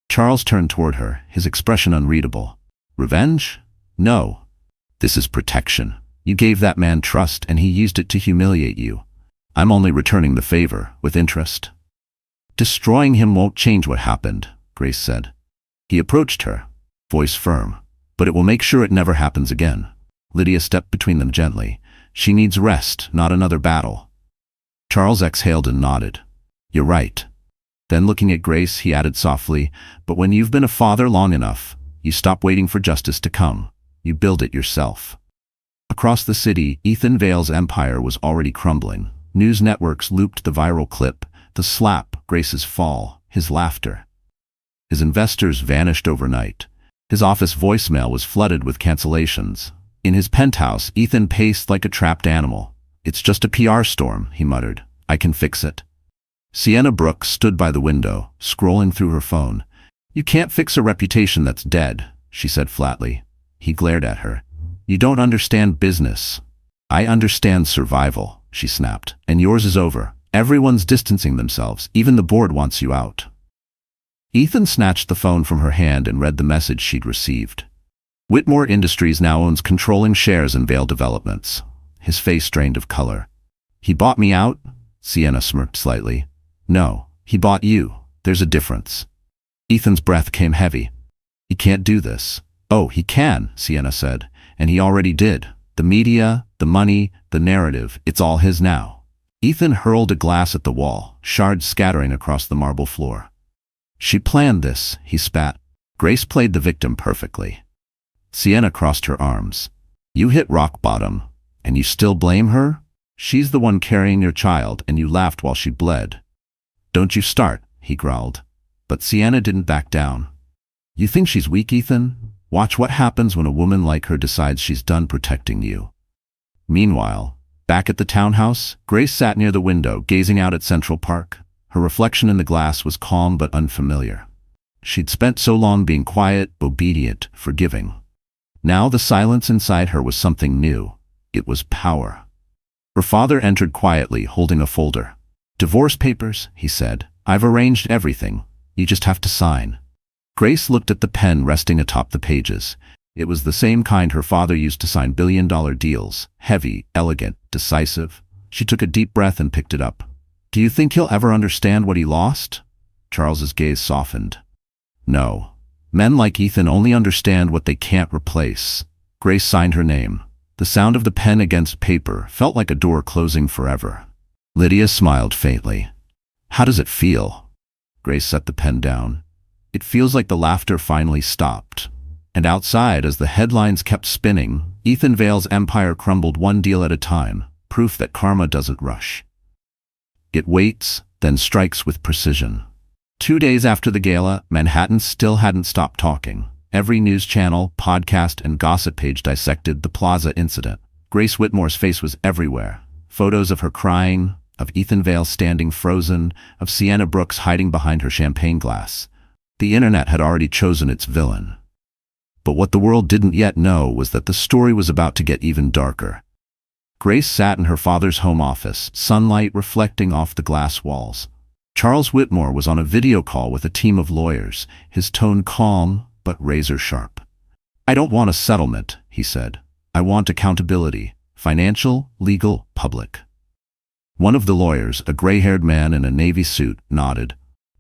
Charles turned toward her, his expression unreadable. Revenge? No. This is protection. You gave that man trust and he used it to humiliate you. I'm only returning the favor, with interest. Destroying him won't change what happened, Grace said. He approached her, voice firm. But it will make sure it never happens again. Lydia stepped between them gently. She needs rest, not another battle. Charles exhaled and nodded. You're right. Then looking at Grace, he added softly, but when you've been a father long enough, you stop waiting for justice to come. You build it yourself. Across the city, Ethan Vale's empire was already crumbling. News networks looped the viral clip, the slap, Grace's fall, his laughter. His investors vanished overnight. His office voicemail was flooded with cancellations. In his penthouse, Ethan paced like a trapped animal. It's just a PR storm, he muttered. I can fix it. Sienna Brooks stood by the window, scrolling through her phone. You can't fix a reputation that's dead, she said flatly. He glared at her. You don't understand business. I understand survival. she snapped. And yours is over. Everyone's distancing themselves. Even the board wants you out. Ethan snatched the phone from her hand and read the message she'd received. Whitmore Industries now owns controlling shares in Vale Developments. His face drained of color. He bought me out? Sienna smirked slightly. No, he bought you. There's a difference. Ethan's breath came heavy. He can't do this. Oh, he can, Sienna said. And he already did. The media, the money, the narrative, it's all his now. Ethan hurled a glass at the wall, shards scattering across the marble floor. She planned this, he spat. Grace played the victim perfectly. Sienna crossed her arms. You hit rock bottom, and you still blame her? She's the one carrying your child, and you laughed while she bled. Don't you start, he growled. But Sienna didn't back down. You think she's weak, Ethan? Watch what happens when a woman like her decides she's done protecting you. Meanwhile, back at the townhouse, Grace sat near the window, gazing out at Central Park. Her reflection in the glass was calm but unfamiliar. She'd spent so long being quiet, obedient, forgiving. Now the silence inside her was something new. It was power. Her father entered quietly, holding a folder. Divorce papers, he said. I've arranged everything. You just have to sign. Grace looked at the pen resting atop the pages. It was the same kind her father used to sign billion-dollar deals. Heavy, elegant, decisive. She took a deep breath and picked it up. Do you think he'll ever understand what he lost? Charles's gaze softened. No. Men like Ethan only understand what they can't replace. Grace signed her name. The sound of the pen against paper felt like a door closing forever. Lydia smiled faintly. How does it feel? Grace set the pen down. It feels like the laughter finally stopped. And outside, as the headlines kept spinning, Ethan Vale's empire crumbled one deal at a time, proof that karma doesn't rush. It waits, then strikes with precision. 2 days after the gala, Manhattan still hadn't stopped talking. Every news channel, podcast, and gossip page dissected the Plaza incident. Grace Whitmore's face was everywhere. Photos of her crying, of Ethan Vale standing frozen, of Sienna Brooks hiding behind her champagne glass. The internet had already chosen its villain. But what the world didn't yet know was that the story was about to get even darker. Grace sat in her father's home office, sunlight reflecting off the glass walls. Charles Whitmore was on a video call with a team of lawyers, his tone calm but razor-sharp. I don't want a settlement, he said. I want accountability, financial, legal, public. One of the lawyers, a gray-haired man in a navy suit, nodded.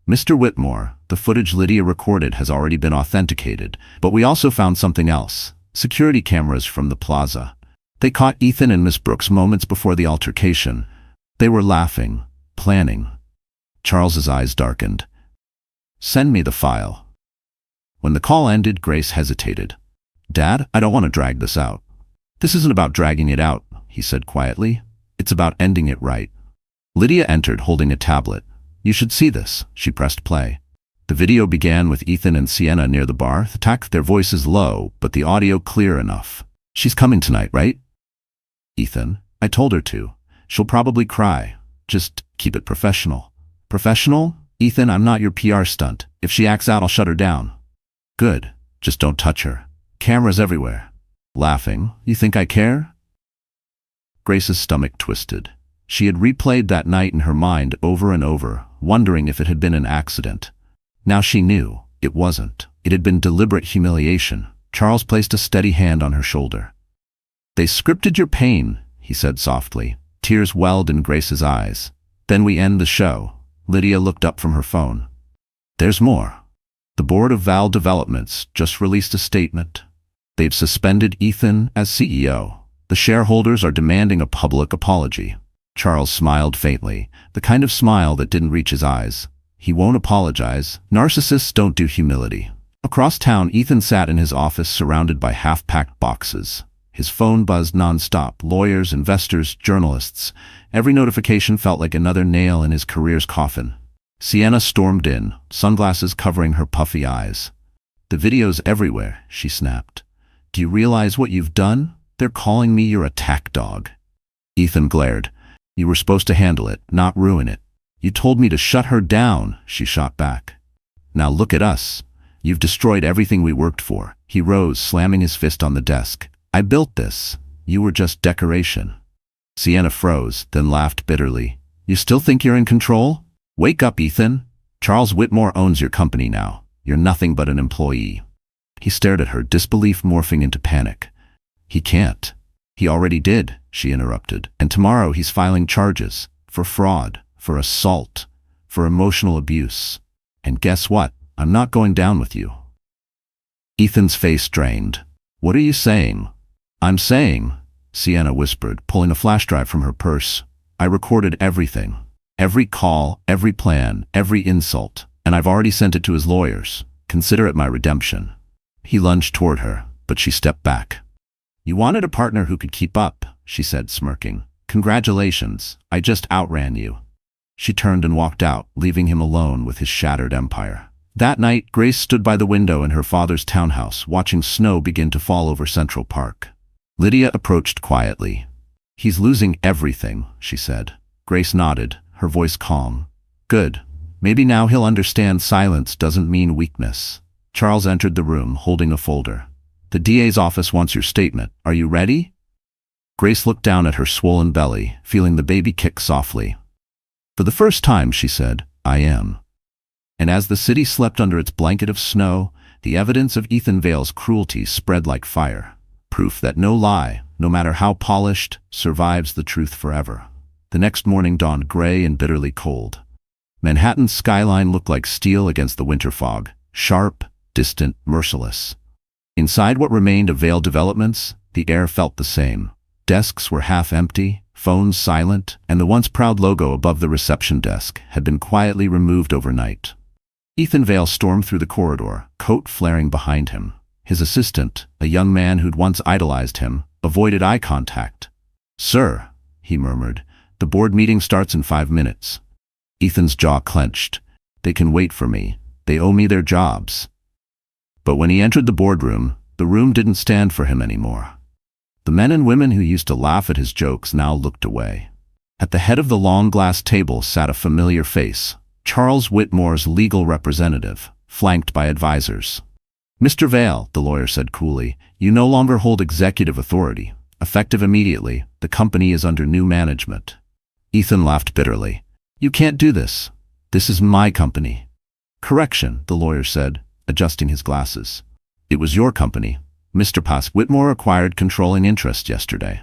Mr. Whitmore, the footage Lydia recorded has already been authenticated, but we also found something else. Security cameras from the plaza. They caught Ethan and Miss Brooks moments before the altercation. They were laughing, planning. Charles's eyes darkened. Send me the file. When the call ended, Grace hesitated. Dad, I don't want to drag this out. This isn't about dragging it out, he said quietly. It's about ending it right. Lydia entered holding a tablet. You should see this. She pressed play. The video began with Ethan and Sienna near the bar, their voices low, but the audio clear enough. She's coming tonight, right? Ethan, I told her to. She'll probably cry. Just keep it professional. Professional? Ethan, I'm not your PR stunt. If she acts out, I'll shut her down. Good. Just don't touch her. Cameras everywhere. Laughing. You think I care? Grace's stomach twisted. She had replayed that night in her mind over and over, wondering if it had been an accident. Now she knew it wasn't. It had been deliberate humiliation. Charles placed a steady hand on her shoulder. They scripted your pain, he said softly. Tears welled in Grace's eyes. Then we end the show. Lydia looked up from her phone. There's more. The board of Vale Developments just released a statement. They've suspended Ethan as CEO. The shareholders are demanding a public apology. Charles smiled faintly, the kind of smile that didn't reach his eyes. He won't apologize. Narcissists don't do humility. Across town, Ethan sat in his office surrounded by half-packed boxes. His phone buzzed nonstop. Lawyers, investors, journalists. Every notification felt like another nail in his career's coffin. Sienna stormed in, sunglasses covering her puffy eyes. The video's everywhere, she snapped. Do you realize what you've done? They're calling me your attack dog. Ethan glared. You were supposed to handle it, not ruin it. You told me to shut her down, she shot back. Now look at us. You've destroyed everything we worked for. He rose, slamming his fist on the desk. I built this. You were just decoration. Sienna froze, then laughed bitterly. You still think you're in control? Wake up, Ethan. Charles Whitmore owns your company now. You're nothing but an employee. He stared at her, disbelief morphing into panic. He can't. He already did, she interrupted. And tomorrow he's filing charges. For fraud, for assault, for emotional abuse. And guess what? I'm not going down with you. Ethan's face drained. What are you saying? I'm saying, Sienna whispered, pulling a flash drive from her purse. I recorded everything. Every call, every plan, every insult. And I've already sent it to his lawyers. Consider it my redemption. He lunged toward her, but she stepped back. You wanted a partner who could keep up, she said, smirking. Congratulations, I just outran you. She turned and walked out, leaving him alone with his shattered empire. That night, Grace stood by the window in her father's townhouse, watching snow begin to fall over Central Park. Lydia approached quietly. He's losing everything, she said. Grace nodded, her voice calm. Good. Maybe now he'll understand silence doesn't mean weakness. Charles entered the room, holding a folder. The DA's office wants your statement. Are you ready? Grace looked down at her swollen belly, feeling the baby kick softly. For the first time, she said, I am. And as the city slept under its blanket of snow, the evidence of Ethan Vale's cruelty spread like fire. Proof that no lie, no matter how polished, survives the truth forever. The next morning dawned gray and bitterly cold. Manhattan's skyline looked like steel against the winter fog, sharp, distant, merciless. Inside what remained of Vale Developments, the air felt the same. Desks were half empty, phones silent, and the once proud logo above the reception desk had been quietly removed overnight. Ethan Vale stormed through the corridor, coat flaring behind him. His assistant, a young man who'd once idolized him, avoided eye contact. Sir, he murmured, the board meeting starts in 5 minutes. Ethan's jaw clenched. They can wait for me. They owe me their jobs. But when he entered the boardroom, the room didn't stand for him anymore. The men and women who used to laugh at his jokes now looked away. At the head of the long glass table sat a familiar face, Charles Whitmore's legal representative, flanked by advisors. Mr. Vale, the lawyer said coolly, you no longer hold executive authority. Effective immediately, the company is under new management. Ethan laughed bitterly. You can't do this. This is my company. Correction, the lawyer said, adjusting his glasses. It was your company. Mr. Pass Whitmore acquired controlling interest yesterday.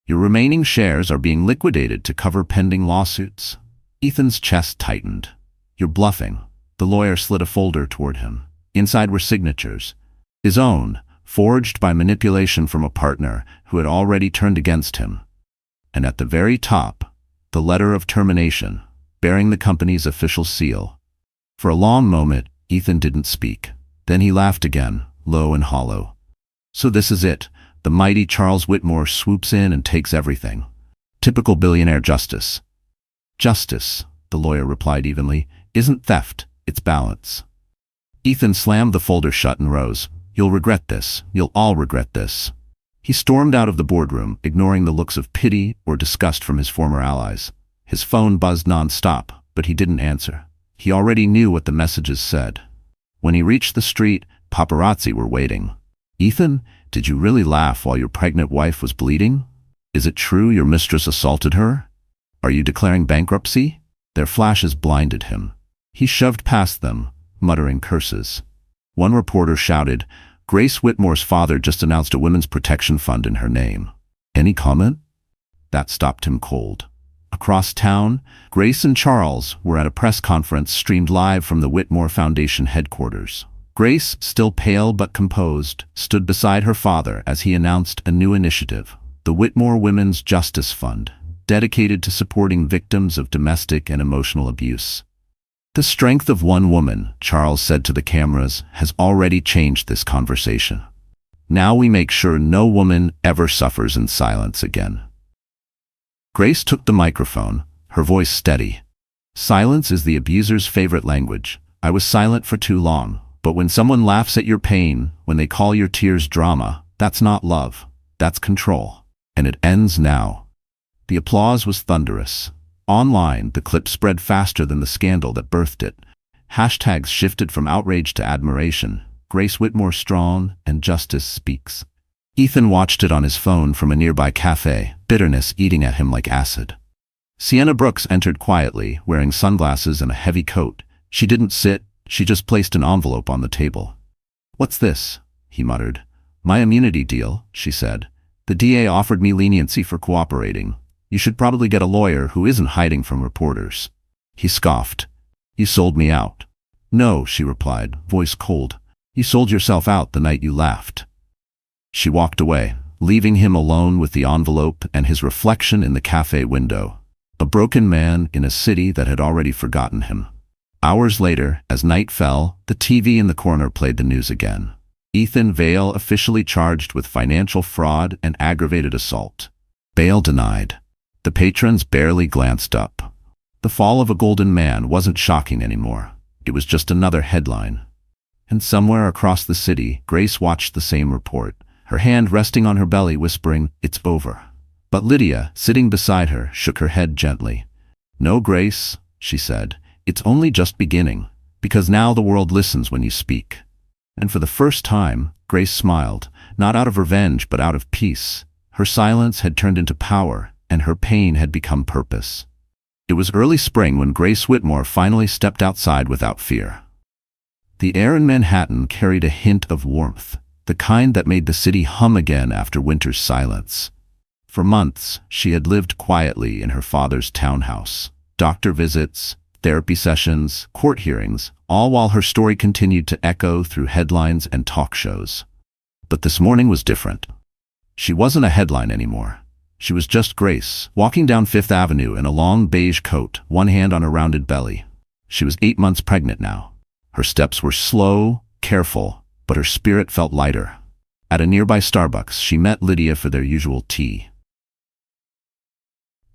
Your remaining shares are being liquidated to cover pending lawsuits. Ethan's chest tightened. You're bluffing. The lawyer slid a folder toward him. Inside were signatures. His own, forged by manipulation from a partner who had already turned against him. And at the very top, the letter of termination, bearing the company's official seal. For a long moment, Ethan didn't speak. Then he laughed again, low and hollow. So this is it. The mighty Charles Whitmore swoops in and takes everything. Typical billionaire justice. Justice, the lawyer replied evenly, isn't theft, it's balance. Ethan slammed the folder shut and rose. You'll regret this. You'll all regret this. He stormed out of the boardroom, ignoring the looks of pity or disgust from his former allies. His phone buzzed nonstop, but he didn't answer. He already knew what the messages said. When he reached the street, paparazzi were waiting. Ethan, did you really laugh while your pregnant wife was bleeding? Is it true your mistress assaulted her? Are you declaring bankruptcy? Their flashes blinded him. He shoved past them, muttering curses. One reporter shouted, Grace Whitmore's father just announced a women's protection fund in her name. Any comment? That stopped him cold. Across town, Grace and Charles were at a press conference streamed live from the Whitmore Foundation headquarters. Grace, still pale but composed, stood beside her father as he announced a new initiative, the Whitmore Women's Justice Fund, dedicated to supporting victims of domestic and emotional abuse. The strength of one woman, Charles said to the cameras, has already changed this conversation. Now we make sure no woman ever suffers in silence again. Grace took the microphone, her voice steady. Silence is the abuser's favorite language. I was silent for too long. But when someone laughs at your pain, when they call your tears drama, that's not love. That's control. And it ends now. The applause was thunderous. Online, the clip spread faster than the scandal that birthed it. Hashtags shifted from outrage to admiration. Grace Whitmore strong and justice speaks. Ethan watched it on his phone from a nearby cafe, bitterness eating at him like acid. Sienna Brooks entered quietly, wearing sunglasses and a heavy coat. She didn't sit, she just placed an envelope on the table. "What's this?" he muttered. "My immunity deal," she said. "The DA offered me leniency for cooperating. You should probably get a lawyer who isn't hiding from reporters." He scoffed. "You sold me out." "No," she replied, voice cold. "You sold yourself out the night you laughed." She walked away, leaving him alone with the envelope and his reflection in the cafe window. A broken man in a city that had already forgotten him. Hours later, as night fell, the TV in the corner played the news again. Ethan Vale officially charged with financial fraud and aggravated assault. Bail denied. The patrons barely glanced up. The fall of a golden man wasn't shocking anymore. It was just another headline. And somewhere across the city, Grace watched the same report, her hand resting on her belly, whispering, "It's over." But Lydia, sitting beside her, shook her head gently. "No, Grace," she said, "it's only just beginning, because now the world listens when you speak." And for the first time, Grace smiled, not out of revenge but out of peace. Her silence had turned into power, and her pain had become purpose. It was early spring when Grace Whitmore finally stepped outside without fear. The air in Manhattan carried a hint of warmth, the kind that made the city hum again after winter's silence. For months, she had lived quietly in her father's townhouse. Doctor visits, therapy sessions, court hearings, all while her story continued to echo through headlines and talk shows. But this morning was different. She wasn't a headline anymore. She was just Grace, walking down Fifth Avenue in a long beige coat, one hand on her rounded belly. She was 8 months pregnant now. Her steps were slow, careful, but her spirit felt lighter. At a nearby Starbucks, she met Lydia for their usual tea.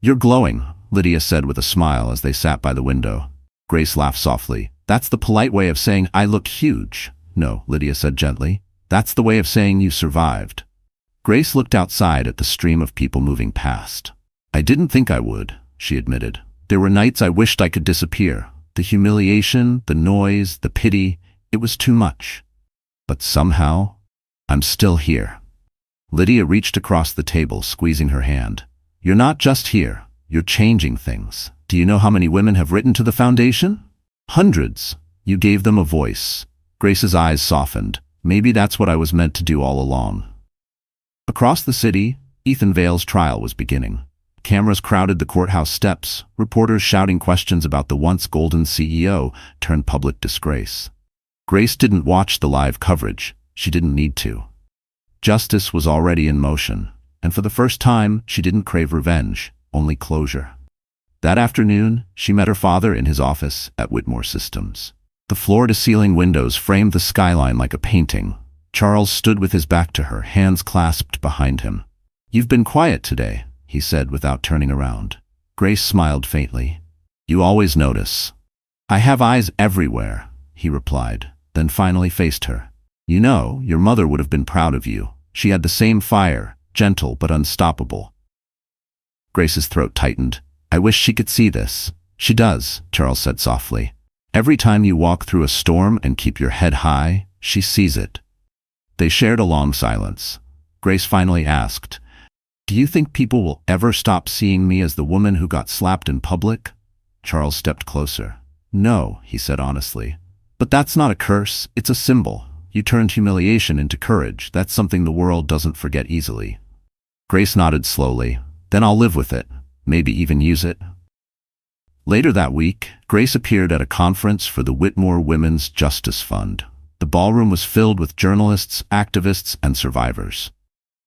"You're glowing," Lydia said with a smile as they sat by the window. Grace laughed softly. "That's the polite way of saying I look huge." "No," Lydia said gently. "That's the way of saying you survived." Grace looked outside at the stream of people moving past. "I didn't think I would," she admitted. "There were nights I wished I could disappear. The humiliation, the noise, the pity, it was too much. But somehow, I'm still here." Lydia reached across the table, squeezing her hand. "You're not just here, you're changing things. Do you know how many women have written to the foundation? Hundreds. You gave them a voice." Grace's eyes softened. "Maybe that's what I was meant to do all along." Across the city, Ethan Vale's trial was beginning. Cameras crowded the courthouse steps, reporters shouting questions about the once golden CEO turned public disgrace. Grace didn't watch the live coverage. She didn't need to. Justice was already in motion, and for the first time, she didn't crave revenge, only closure. That afternoon, she met her father in his office at Whitmore Systems. The floor-to-ceiling windows framed the skyline like a painting. Charles stood with his back to her, hands clasped behind him. "You've been quiet today," he said without turning around. Grace smiled faintly. "You always notice." "I have eyes everywhere," he replied, then finally faced her. "You know, your mother would have been proud of you. She had the same fire, gentle but unstoppable." Grace's throat tightened. "I wish she could see this." "She does," Charles said softly. "Every time you walk through a storm and keep your head high, she sees it." They shared a long silence. Grace finally asked, "Do you think people will ever stop seeing me as the woman who got slapped in public?" Charles stepped closer. "No," he said honestly. "But that's not a curse, it's a symbol. You turned humiliation into courage. That's something the world doesn't forget easily." Grace nodded slowly. "Then I'll live with it, maybe even use it." Later that week, Grace appeared at a conference for the Whitmore Women's Justice Fund. The ballroom was filled with journalists, activists, and survivors.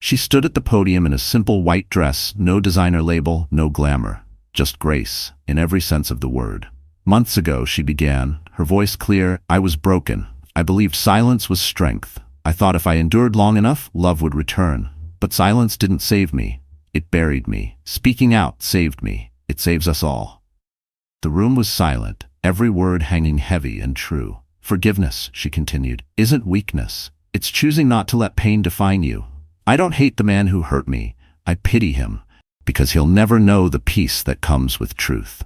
She stood at the podium in a simple white dress, no designer label, no glamour, just grace, in every sense of the word. "Months ago," she began, her voice clear, "I was broken. I believed silence was strength. I thought if I endured long enough, love would return. But silence didn't save me. It buried me. Speaking out saved me. It saves us all." The room was silent, every word hanging heavy and true. "Forgiveness," she continued, "isn't weakness. It's choosing not to let pain define you. I don't hate the man who hurt me. I pity him, because he'll never know the peace that comes with truth."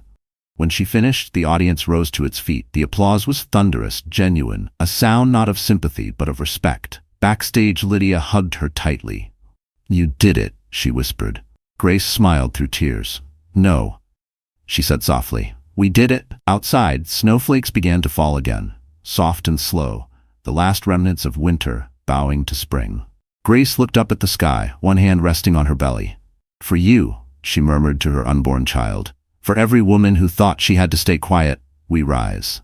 When she finished, the audience rose to its feet. The applause was thunderous, genuine, a sound not of sympathy but of respect. Backstage, Lydia hugged her tightly. "You did it," she whispered. Grace smiled through tears. "No," she said softly. "We did it." Outside, snowflakes began to fall again, soft and slow, the last remnants of winter bowing to spring. Grace looked up at the sky, one hand resting on her belly. "For you," she murmured to her unborn child. "For every woman who thought she had to stay quiet, we rise."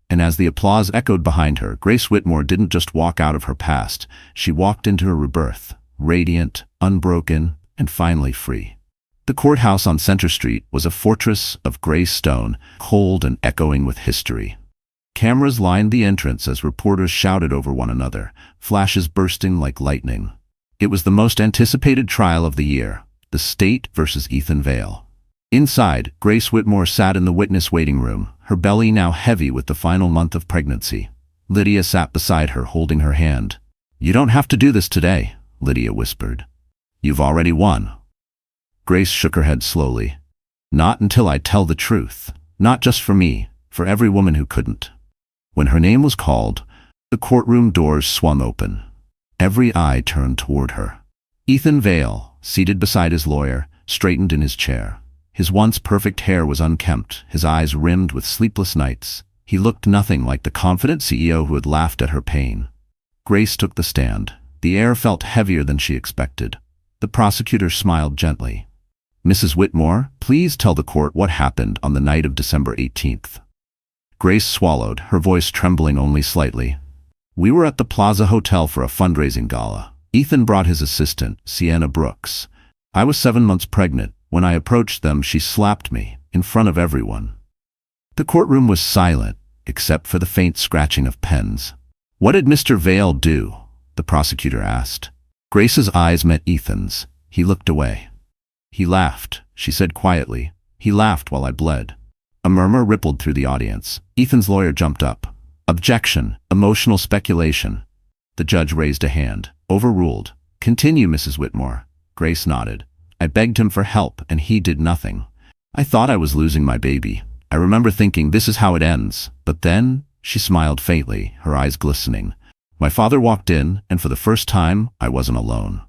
And as the applause echoed behind her, Grace Whitmore didn't just walk out of her past, she walked into her rebirth, radiant, unbroken, and finally free. The courthouse on Center Street was a fortress of gray stone, cold and echoing with history. Cameras lined the entrance as reporters shouted over one another, flashes bursting like lightning. It was the most anticipated trial of the year, the state versus Ethan Vale. Inside, Grace Whitmore sat in the witness waiting room, her belly now heavy with the final month of pregnancy. Lydia sat beside her, holding her hand. "You don't have to do this today," Lydia whispered. "You've already won." Grace shook her head slowly. "Not until I tell the truth. Not just for me, for every woman who couldn't." When her name was called, the courtroom doors swung open. Every eye turned toward her. Ethan Vale, seated beside his lawyer, straightened in his chair. His once perfect hair was unkempt, his eyes rimmed with sleepless nights. He looked nothing like the confident CEO who had laughed at her pain. Grace took the stand. The air felt heavier than she expected. The prosecutor smiled gently. "Mrs. Whitmore, please tell the court what happened on the night of December 18th. Grace swallowed, her voice trembling only slightly. "We were at the Plaza Hotel for a fundraising gala. Ethan brought his assistant, Sienna Brooks. I was 7 months pregnant. When I approached them, she slapped me, in front of everyone." The courtroom was silent, except for the faint scratching of pens. "What did Mr. Vale do?" the prosecutor asked. Grace's eyes met Ethan's. He looked away. "He laughed," she said quietly. "He laughed while I bled." A murmur rippled through the audience. Ethan's lawyer jumped up. "Objection. Emotional speculation." The judge raised a hand. "Overruled. Continue, Mrs. Whitmore." Grace nodded. "I begged him for help, and he did nothing. I thought I was losing my baby. I remember thinking, this is how it ends. But then," she smiled faintly, her eyes glistening, "my father walked in, and for the first time, I wasn't alone."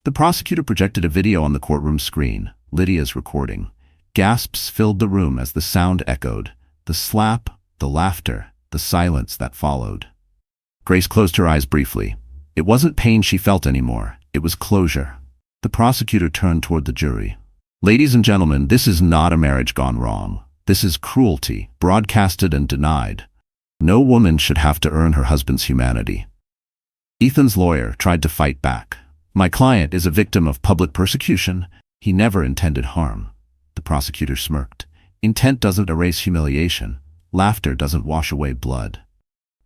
The prosecutor projected a video on the courtroom screen, Lydia's recording. Gasps filled the room as the sound echoed. The slap, the laughter, the silence that followed. Grace closed her eyes briefly. It wasn't pain she felt anymore. It was closure. The prosecutor turned toward the jury. "Ladies and gentlemen, this is not a marriage gone wrong. This is cruelty, broadcasted and denied. No woman should have to earn her husband's humanity." Ethan's lawyer tried to fight back. "My client is a victim of public persecution. He never intended harm." The prosecutor smirked. "Intent doesn't erase humiliation. Laughter doesn't wash away blood."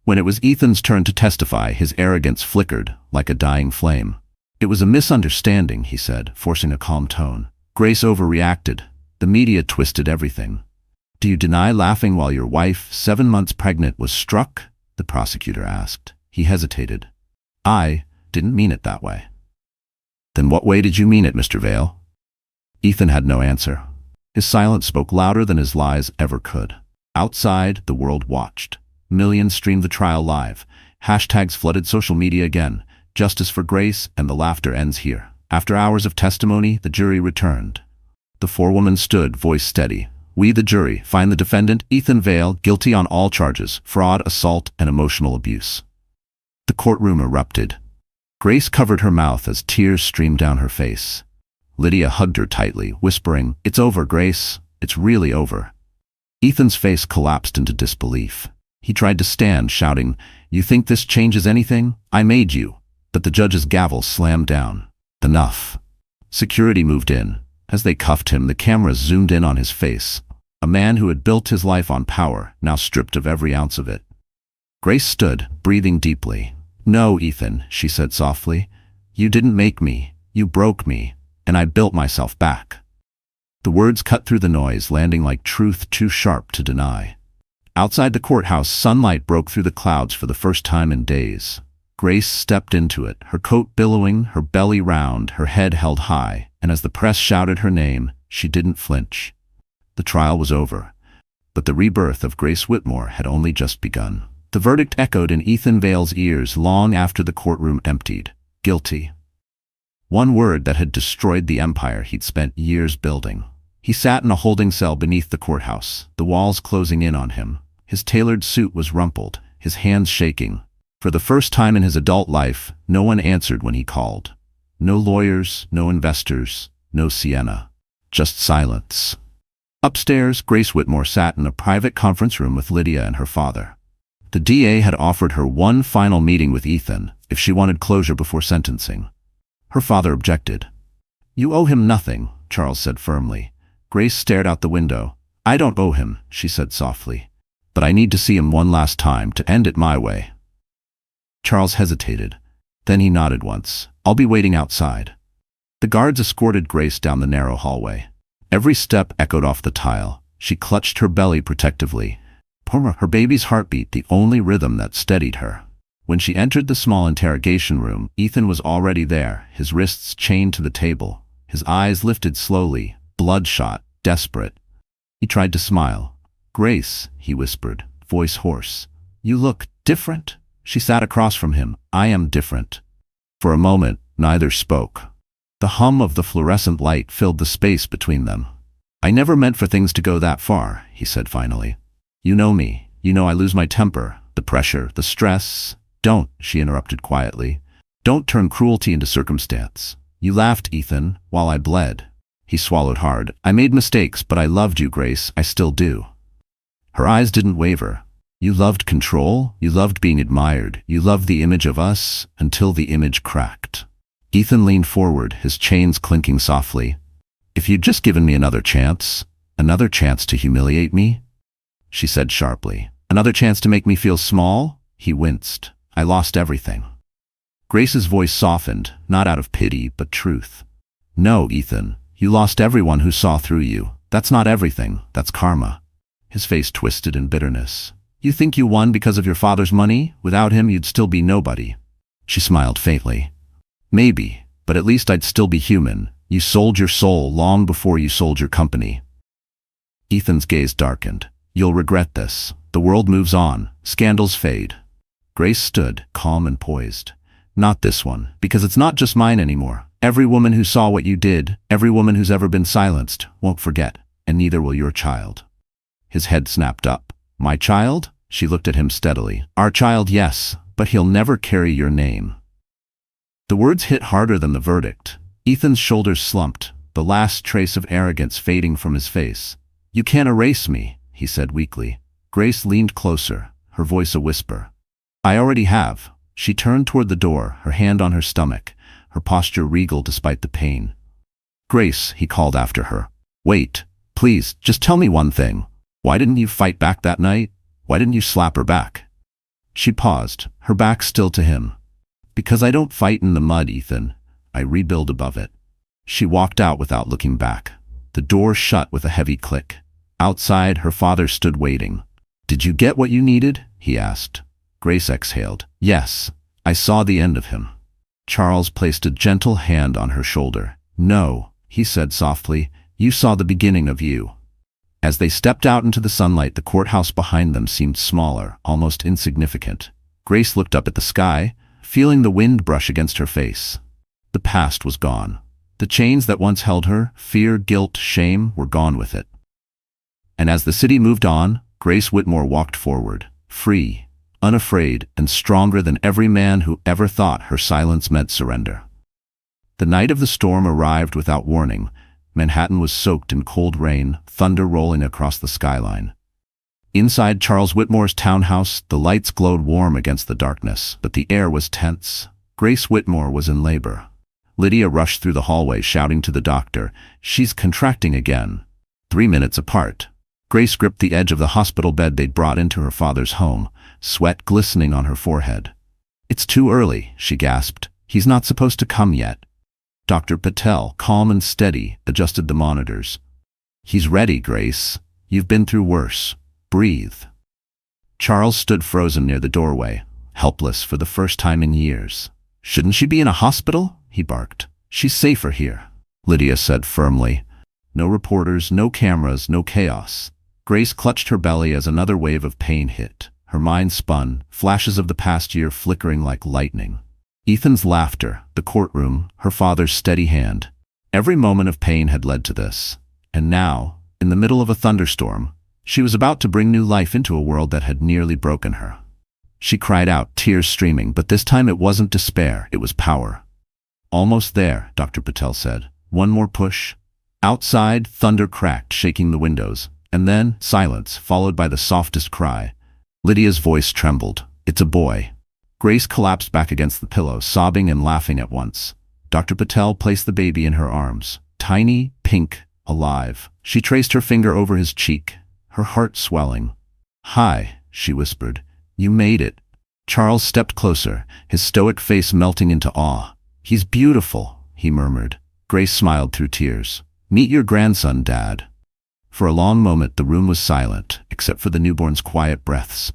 When it was Ethan's turn to testify, his arrogance flickered like a dying flame. "It was a misunderstanding," he said, forcing a calm tone. "Grace overreacted. The media twisted everything." "Do you deny laughing while your wife, 7 months pregnant, was struck?" the prosecutor asked. He hesitated. "I didn't mean it that way." "Then what way did you mean it, Mr. Vale?" Ethan had no answer. His silence spoke louder than his lies ever could. Outside, the world watched. Millions streamed the trial live. Hashtags flooded social media again. "Justice for Grace," and "The laughter ends here." After hours of testimony, the jury returned. The four women stood, voice steady. "We, the jury, find the defendant, Ethan Vale, guilty on all charges, fraud, assault, and emotional abuse." The courtroom erupted. Grace covered her mouth as tears streamed down her face. Lydia hugged her tightly, whispering, "It's over, Grace. It's really over." Ethan's face collapsed into disbelief. He tried to stand, shouting, "You think this changes anything? I made you." But the judge's gavel slammed down. "Enough." Security moved in. As they cuffed him, the cameras zoomed in on his face. A man who had built his life on power, now stripped of every ounce of it. Grace stood, breathing deeply. "No, Ethan," she said softly. "You didn't make me. You broke me. And I built myself back." The words cut through the noise, landing like truth too sharp to deny. Outside the courthouse, sunlight broke through the clouds for the first time in days. Grace stepped into it, her coat billowing, her belly round, her head held high, and as the press shouted her name, she didn't flinch. The trial was over, but the rebirth of Grace Whitmore had only just begun. The verdict echoed in Ethan Vale's ears long after the courtroom emptied. Guilty. One word that had destroyed the empire he'd spent years building. He sat in a holding cell beneath the courthouse, the walls closing in on him. His tailored suit was rumpled, his hands shaking. For the first time in his adult life, no one answered when he called. No lawyers, no investors, no Sienna. Just silence. Upstairs, Grace Whitmore sat in a private conference room with Lydia and her father. The DA had offered her one final meeting with Ethan if she wanted closure before sentencing. Her father objected. "You owe him nothing," Charles said firmly. Grace stared out the window. "I don't owe him," she said softly. "But I need to see him one last time to end it my way." Charles hesitated. Then he nodded once. "I'll be waiting outside." The guards escorted Grace down the narrow hallway. Every step echoed off the tile. She clutched her belly protectively. Her baby's heartbeat, the only rhythm that steadied her. When she entered the small interrogation room, Ethan was already there, his wrists chained to the table. His eyes lifted slowly, bloodshot, desperate. He tried to smile. "Grace," he whispered, voice hoarse. "You look different." She sat across from him. "I am different." For a moment, neither spoke. The hum of the fluorescent light filled the space between them. "I never meant for things to go that far," he said finally. "You know me. You know I lose my temper, the pressure, the stress." "Don't," she interrupted quietly. "Don't turn cruelty into circumstance. You laughed, Ethan, while I bled." He swallowed hard. "I made mistakes, but I loved you, Grace. I still do." Her eyes didn't waver. "You loved control. You loved being admired. You loved the image of us until the image cracked." Ethan leaned forward, his chains clinking softly. "If you'd just given me another chance to humiliate me," she said sharply. "Another chance to make me feel small?" He winced. "I lost everything." Grace's voice softened, not out of pity, but truth. "No, Ethan, you lost everyone who saw through you. That's not everything, that's karma." His face twisted in bitterness. "You think you won because of your father's money? Without him, you'd still be nobody." She smiled faintly. "Maybe, but at least I'd still be human. You sold your soul long before you sold your company." Ethan's gaze darkened. "You'll regret this. The world moves on. Scandals fade." Grace stood, calm and poised. "Not this one, because it's not just mine anymore. Every woman who saw what you did, every woman who's ever been silenced, won't forget, and neither will your child." His head snapped up. "My child?" She looked at him steadily. "Our child, yes, but he'll never carry your name." The words hit harder than the verdict. Ethan's shoulders slumped, the last trace of arrogance fading from his face. "You can't erase me," he said weakly. Grace leaned closer, her voice a whisper. "I already have." She turned toward the door, her hand on her stomach, her posture regal despite the pain. "Grace," he called after her. "Wait, please, just tell me one thing. Why didn't you fight back that night? Why didn't you slap her back?" She paused, her back still to him. "Because I don't fight in the mud, Ethan. I rebuild above it." She walked out without looking back. The door shut with a heavy click. Outside, her father stood waiting. "Did you get what you needed?" he asked. Grace exhaled. "Yes, I saw the end of him." Charles placed a gentle hand on her shoulder. "No," he said softly, "you saw the beginning of you." As they stepped out into the sunlight, the courthouse behind them seemed smaller, almost insignificant. Grace looked up at the sky, feeling the wind brush against her face. The past was gone. The chains that once held her, fear, guilt, shame, were gone with it. And as the city moved on, Grace Whitmore walked forward, free, unafraid, and stronger than every man who ever thought her silence meant surrender. The night of the storm arrived without warning. Manhattan was soaked in cold rain, thunder rolling across the skyline. Inside Charles Whitmore's townhouse, the lights glowed warm against the darkness, but the air was tense. Grace Whitmore was in labor. Lydia rushed through the hallway shouting to the doctor, "She's contracting again." 3 minutes apart. Grace gripped the edge of the hospital bed they'd brought into her father's home, sweat glistening on her forehead. "It's too early," she gasped. "He's not supposed to come yet." Dr. Patel, calm and steady, adjusted the monitors. "He's ready, Grace. You've been through worse. Breathe." Charles stood frozen near the doorway, helpless for the first time in years. "Shouldn't she be in a hospital?" he barked. "She's safer here," Lydia said firmly. No reporters, no cameras, no chaos. Grace clutched her belly as another wave of pain hit. Her mind spun, flashes of the past year flickering like lightning. Ethan's laughter, the courtroom, her father's steady hand. Every moment of pain had led to this. And now, in the middle of a thunderstorm, she was about to bring new life into a world that had nearly broken her. She cried out, tears streaming, but this time it wasn't despair, it was power. Almost there, Dr. Patel said. One more push. Outside, thunder cracked, shaking the windows. And then, silence, followed by the softest cry. Lydia's voice trembled. It's a boy. Grace collapsed back against the pillow, sobbing and laughing at once. Dr. Patel placed the baby in her arms. Tiny, pink, alive. She traced her finger over his cheek, her heart swelling. Hi, she whispered. You made it. Charles stepped closer, his stoic face melting into awe. He's beautiful, he murmured. Grace smiled through tears. Meet your grandson, Dad. For a long moment the room was silent, except for the newborn's quiet breaths.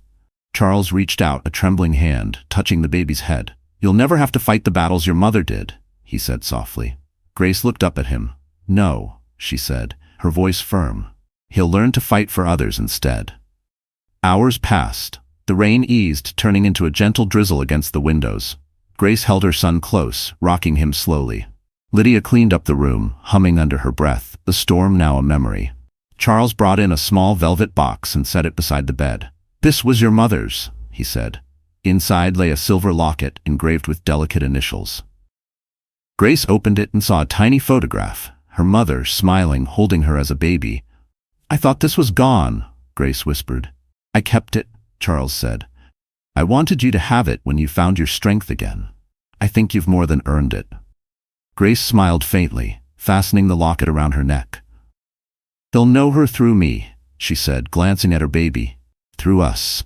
Charles reached out a trembling hand, touching the baby's head. You'll never have to fight the battles your mother did, he said softly. Grace looked up at him. No, she said, her voice firm. He'll learn to fight for others instead. Hours passed. The rain eased, turning into a gentle drizzle against the windows. Grace held her son close, rocking him slowly. Lydia cleaned up the room, humming under her breath, the storm now a memory. Charles brought in a small velvet box and set it beside the bed. This was your mother's, he said. Inside lay a silver locket engraved with delicate initials. Grace opened it and saw a tiny photograph, her mother smiling, holding her as a baby. I thought this was gone, Grace whispered. I kept it, Charles said. I wanted you to have it when you found your strength again. I think you've more than earned it. Grace smiled faintly, fastening the locket around her neck. They'll know her through me, she said, glancing at her baby. Through us.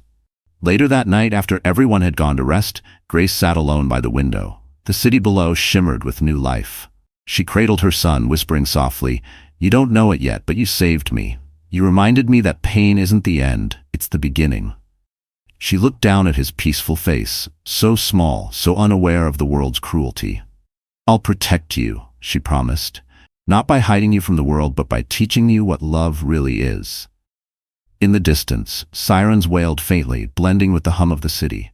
Later that night, after everyone had gone to rest, Grace sat alone by the window. The city below shimmered with new life. She cradled her son, whispering softly, You don't know it yet, but you saved me. You reminded me that pain isn't the end, it's the beginning. She looked down at his peaceful face, so small, so unaware of the world's cruelty. I'll protect you, she promised, not by hiding you from the world, but by teaching you what love really is. In the distance, sirens wailed faintly, blending with the hum of the city.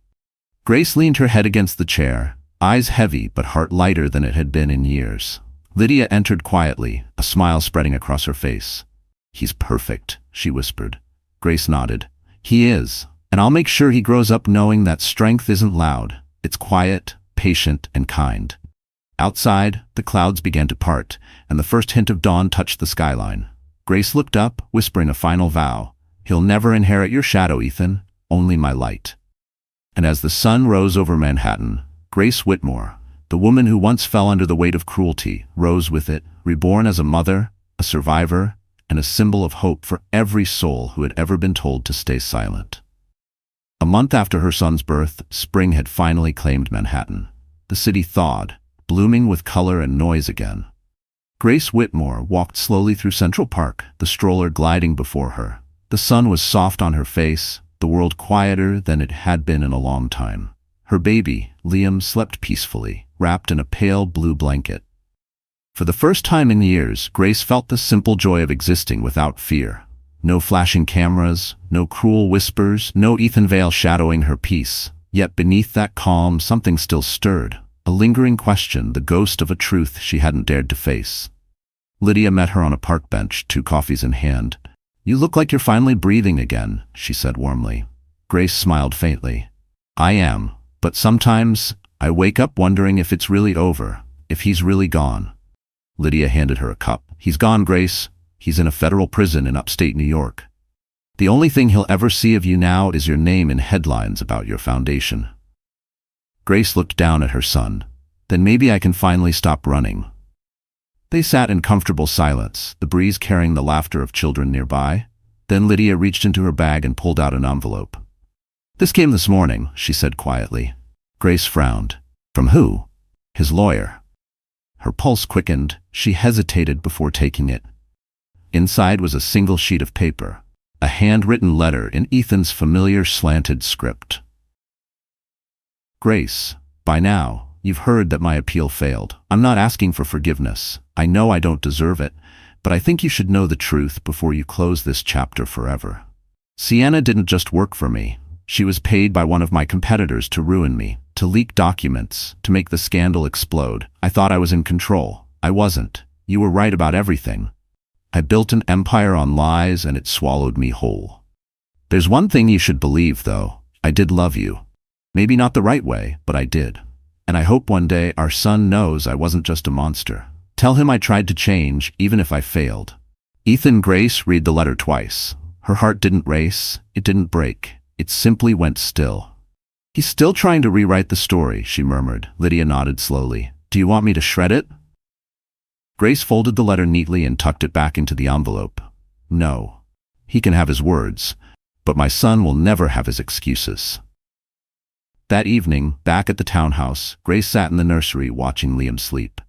Grace leaned her head against the chair, eyes heavy but heart lighter than it had been in years. Lydia entered quietly, a smile spreading across her face. He's perfect, she whispered. Grace nodded. He is, and I'll make sure he grows up knowing that strength isn't loud. It's quiet, patient, and kind. Outside, the clouds began to part, and the first hint of dawn touched the skyline. Grace looked up, whispering a final vow. He'll never inherit your shadow, Ethan, only my light. And as the sun rose over Manhattan, Grace Whitmore, the woman who once fell under the weight of cruelty, rose with it, reborn as a mother, a survivor, and a symbol of hope for every soul who had ever been told to stay silent. A month after her son's birth, spring had finally claimed Manhattan. The city thawed, blooming with color and noise again. Grace Whitmore walked slowly through Central Park, the stroller gliding before her. The sun was soft on her face, the world quieter than it had been in a long time. Her baby, Liam, slept peacefully, wrapped in a pale blue blanket. For the first time in years, Grace felt the simple joy of existing without fear. No flashing cameras, no cruel whispers, no Ethan Vale shadowing her peace. Yet beneath that calm, something still stirred. A lingering question, the ghost of a truth she hadn't dared to face. Lydia met her on a park bench, 2 coffees in hand. You look like you're finally breathing again, she said warmly. Grace smiled faintly. I am, but sometimes I wake up wondering if it's really over, if he's really gone. Lydia handed her a cup. He's gone, Grace. He's in a federal prison in upstate New York. The only thing he'll ever see of you now is your name in headlines about your foundation. Grace looked down at her son. Then maybe I can finally stop running. They sat in comfortable silence, the breeze carrying the laughter of children nearby. Then Lydia reached into her bag and pulled out an envelope. This came this morning, she said quietly. Grace frowned. From who? His lawyer. Her pulse quickened. She hesitated before taking it. Inside was a single sheet of paper, a handwritten letter in Ethan's familiar slanted script. Grace, by now, you've heard that my appeal failed. I'm not asking for forgiveness. I know I don't deserve it, but I think you should know the truth before you close this chapter forever. Sienna didn't just work for me. She was paid by one of my competitors to ruin me. to leak documents, to make the scandal explode. I thought I was in control. I wasn't. You were right about everything. I built an empire on lies and it swallowed me whole. There's one thing you should believe, though. I did love you. Maybe not the right way, but I did. And I hope one day our son knows I wasn't just a monster. Tell him I tried to change, even if I failed. Ethan. Grace read the letter twice. Her heart didn't race, it didn't break. It simply went still. He's still trying to rewrite the story, she murmured. Lydia nodded slowly. Do you want me to shred it? Grace folded the letter neatly and tucked it back into the envelope. No. He can have his words, but my son will never have his excuses. That evening, back at the townhouse, Grace sat in the nursery watching Liam sleep.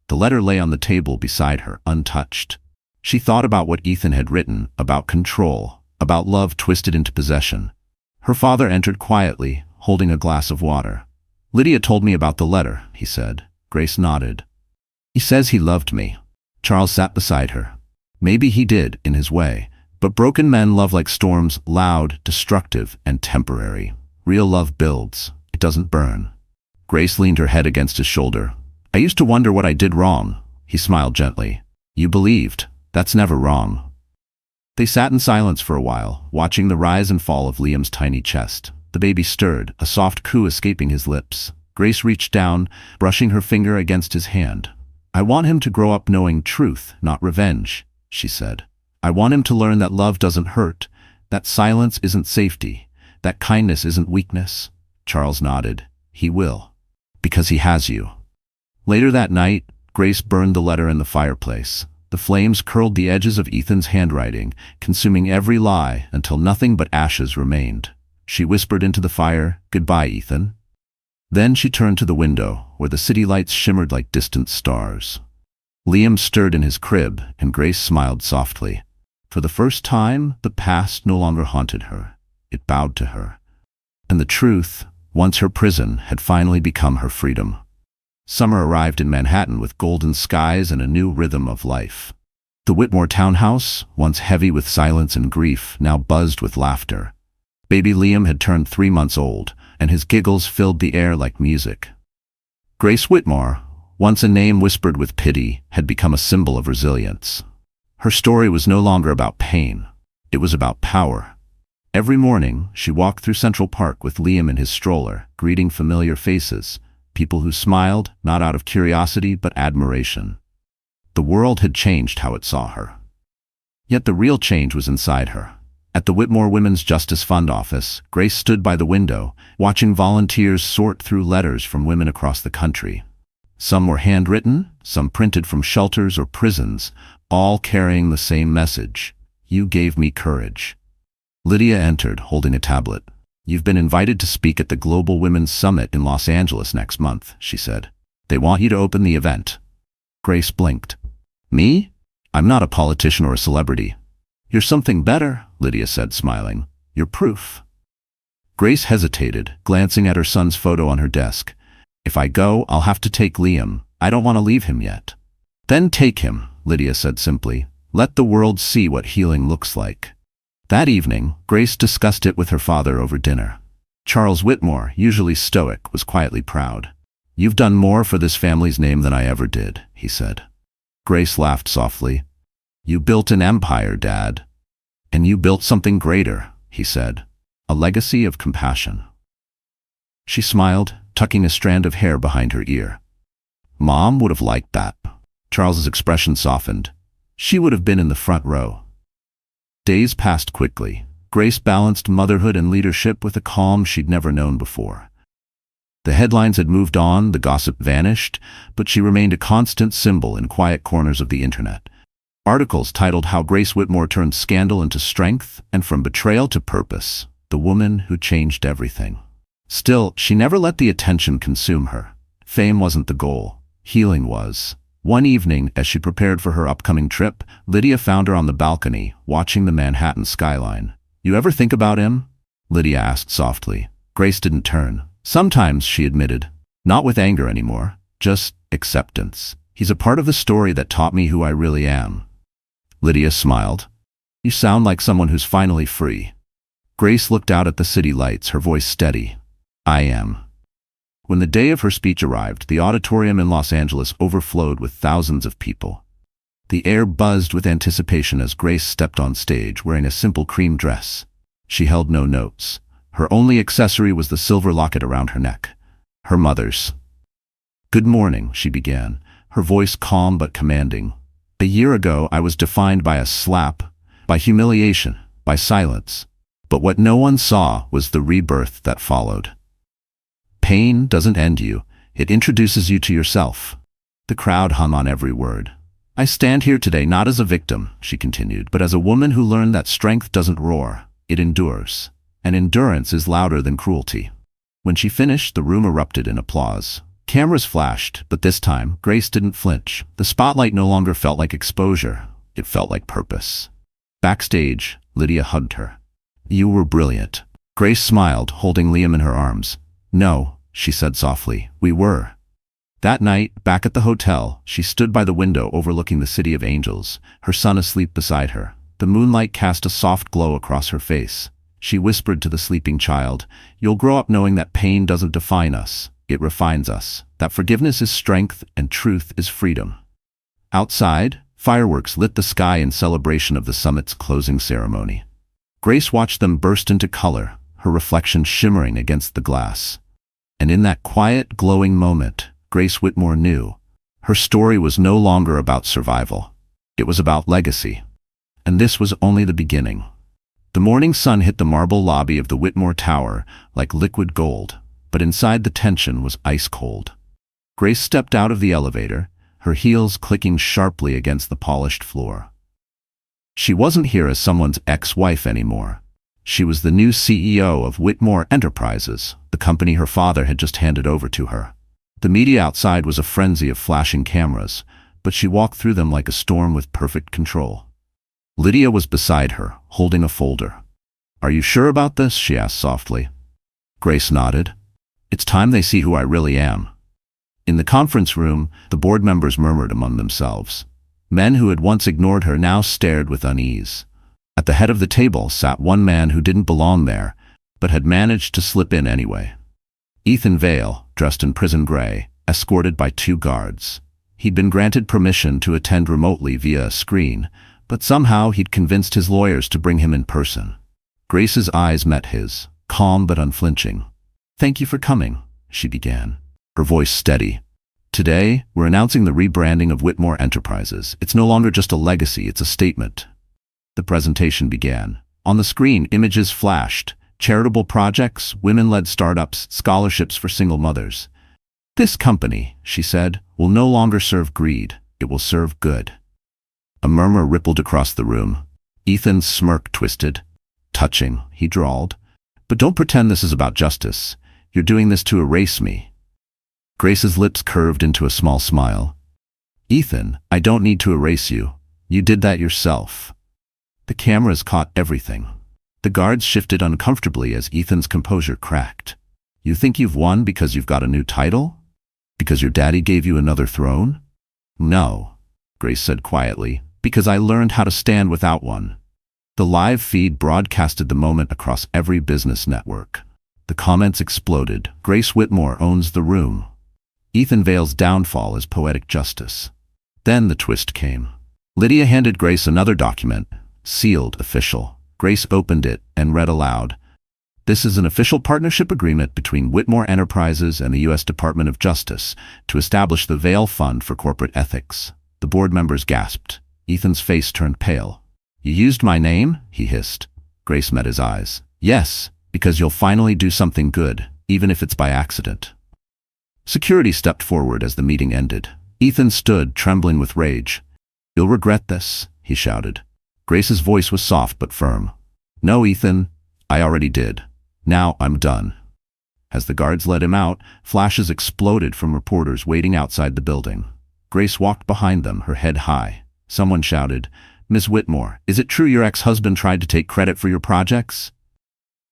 The letter lay on the table beside her, untouched. She thought about what Ethan had written, about control, about love twisted into possession. Her father entered quietly, holding a glass of water. Lydia told me about the letter, he said. Grace nodded. He says he loved me. Charles sat beside her. Maybe he did, in his way. But broken men love like storms, loud, destructive, and temporary. Real love builds. It doesn't burn. Grace leaned her head against his shoulder. I used to wonder what I did wrong. He smiled gently. You believed. That's never wrong. They sat in silence for a while, watching the rise and fall of Liam's tiny chest. The baby stirred, a soft coo escaping his lips. Grace reached down, brushing her finger against his hand. I want him to grow up knowing truth, not revenge, she said. I want him to learn that love doesn't hurt, that silence isn't safety, that kindness isn't weakness. Charles nodded. He will. Because he has you. Later that night, Grace burned the letter in the fireplace. The flames curled the edges of Ethan's handwriting, consuming every lie until nothing but ashes remained. She whispered into the fire, "Goodbye, Ethan." Then she turned to the window, where the city lights shimmered like distant stars. Liam stirred in his crib, and Grace smiled softly. For the first time, the past no longer haunted her. It bowed to her. And the truth, once her prison, had finally become her freedom. Summer arrived in Manhattan with golden skies and a new rhythm of life. The Whitmore townhouse, once heavy with silence and grief, now buzzed with laughter. Baby Liam had turned 3 months old, and his giggles filled the air like music. Grace Whitmore, once a name whispered with pity, had become a symbol of resilience. Her story was no longer about pain. It was about power. Every morning, she walked through Central Park with Liam in his stroller, greeting familiar faces, people who smiled, not out of curiosity but admiration. The world had changed how it saw her. Yet the real change was inside her. At the Whitmore Women's Justice Fund office, Grace stood by the window, watching volunteers sort through letters from women across the country. Some were handwritten, some printed from shelters or prisons, all carrying the same message. You gave me courage. Lydia entered, holding a tablet. You've been invited to speak at the Global Women's Summit in Los Angeles next month, she said. They want you to open the event. Grace blinked. Me? I'm not a politician or a celebrity. You're something better, Lydia said, smiling. You're proof. Grace hesitated, glancing at her son's photo on her desk. If I go, I'll have to take Liam. I don't want to leave him yet. Then take him, Lydia said simply. Let the world see what healing looks like. That evening, Grace discussed it with her father over dinner. Charles Whitmore, usually stoic, was quietly proud. You've done more for this family's name than I ever did, he said. Grace laughed softly. You built an empire, Dad. And you built something greater, he said. A legacy of compassion. She smiled, tucking a strand of hair behind her ear. Mom would have liked that. Charles's expression softened. She would have been in the front row. Days passed quickly. Grace balanced motherhood and leadership with a calm she'd never known before. The headlines had moved on, the gossip vanished, but she remained a constant symbol in quiet corners of the internet. Articles titled How Grace Whitmore Turned Scandal into Strength and From Betrayal to Purpose, the woman who changed everything. Still, she never let the attention consume her. Fame wasn't the goal. Healing was. One evening, as she prepared for her upcoming trip, Lydia found her on the balcony, watching the Manhattan skyline. You ever think about him? Lydia asked softly. Grace didn't turn. Sometimes, she admitted. Not with anger anymore. Just acceptance. He's a part of the story that taught me who I really am. Lydia smiled. You sound like someone who's finally free. Grace looked out at the city lights, her voice steady. I am. When the day of her speech arrived, the auditorium in Los Angeles overflowed with thousands of people. The air buzzed with anticipation as Grace stepped on stage wearing a simple cream dress. She held no notes. Her only accessory was the silver locket around her neck. Her mother's. "Good morning," she began, her voice calm but commanding. "A year ago I was defined by a slap, by humiliation, by silence. But what no one saw was the rebirth that followed. Pain doesn't end you, it introduces you to yourself." The crowd hung on every word. "I stand here today not as a victim," she continued, "but as a woman who learned that strength doesn't roar, it endures. And endurance is louder than cruelty." When she finished, the room erupted in applause. Cameras flashed, but this time, Grace didn't flinch. The spotlight no longer felt like exposure, it felt like purpose. Backstage, Lydia hugged her. "You were brilliant." Grace smiled, holding Liam in her arms. "No," she said softly, "we were." That night, back at the hotel, she stood by the window overlooking the city of angels, her son asleep beside her. The moonlight cast a soft glow across her face. She whispered to the sleeping child, "You'll grow up knowing that pain doesn't define us, it refines us, that forgiveness is strength and truth is freedom." Outside, fireworks lit the sky in celebration of the summit's closing ceremony. Grace watched them burst into color, her reflection shimmering against the glass. And in that quiet, glowing moment, Grace Whitmore knew. Her story was no longer about survival. It was about legacy. And this was only the beginning. The morning sun hit the marble lobby of the Whitmore Tower like liquid gold, but inside the tension was ice cold. Grace stepped out of the elevator, her heels clicking sharply against the polished floor. She wasn't here as someone's ex-wife anymore. She was the new CEO of Whitmore Enterprises, the company her father had just handed over to her. The media outside was a frenzy of flashing cameras, but she walked through them like a storm with perfect control. Lydia was beside her, holding a folder. "Are you sure about this?" she asked softly. Grace nodded. "It's time they see who I really am." In the conference room, the board members murmured among themselves. Men who had once ignored her now stared with unease. At the head of the table sat one man who didn't belong there, but had managed to slip in anyway. Ethan Vale, dressed in prison gray, escorted by 2 guards. He'd been granted permission to attend remotely via a screen, but somehow he'd convinced his lawyers to bring him in person. Grace's eyes met his, calm but unflinching. "Thank you for coming," she began, her voice steady. "Today, we're announcing the rebranding of Whitmore Enterprises. It's no longer just a legacy, it's a statement." The presentation began. On the screen, images flashed. Charitable projects, women-led startups, scholarships for single mothers. "This company," she said, "will no longer serve greed. It will serve good." A murmur rippled across the room. Ethan's smirk twisted. "Touching," he drawled. "But don't pretend this is about justice. You're doing this to erase me." Grace's lips curved into a small smile. "Ethan, I don't need to erase you. You did that yourself." The cameras caught everything. The guards shifted uncomfortably as Ethan's composure cracked. "You think you've won because you've got a new title? Because your daddy gave you another throne?" "No," Grace said quietly, "because I learned how to stand without one." The live feed broadcasted the moment across every business network. The comments exploded. "Grace Whitmore owns the room. Ethan Vale's downfall is poetic justice." Then the twist came. Lydia handed Grace another document, sealed, official. Grace opened it and read aloud. "This is an official partnership agreement between Whitmore Enterprises and the U.S. Department of Justice to establish the Vale Fund for Corporate Ethics." The board members gasped. Ethan's face turned pale. "You used my name?" he hissed. Grace met his eyes. "Yes, because you'll finally do something good, even if it's by accident." Security stepped forward as the meeting ended. Ethan stood, trembling with rage. "You'll regret this," he shouted. Grace's voice was soft but firm. "No, Ethan, I already did. Now I'm done." As the guards let him out, flashes exploded from reporters waiting outside the building. Grace walked behind them, her head high. Someone shouted, "Miss Whitmore, is it true your ex-husband tried to take credit for your projects?"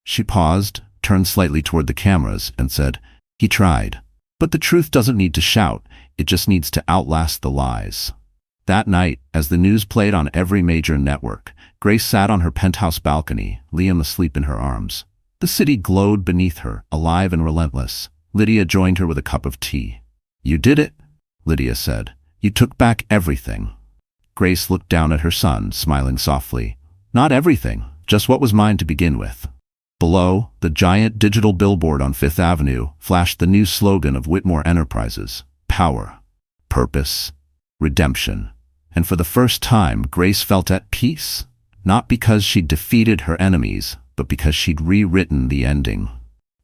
She paused, turned slightly toward the cameras, and said, "He tried. But the truth doesn't need to shout, it just needs to outlast the lies." That night, as the news played on every major network, Grace sat on her penthouse balcony, Liam asleep in her arms. The city glowed beneath her, alive and relentless. Lydia joined her with a cup of tea. "You did it," Lydia said. "You took back everything." Grace looked down at her son, smiling softly. "Not everything, just what was mine to begin with." Below, the giant digital billboard on Fifth Avenue flashed the new slogan of Whitmore Enterprises: power, purpose, redemption. And for the first time, Grace felt at peace, not because she'd defeated her enemies, but because she'd rewritten the ending.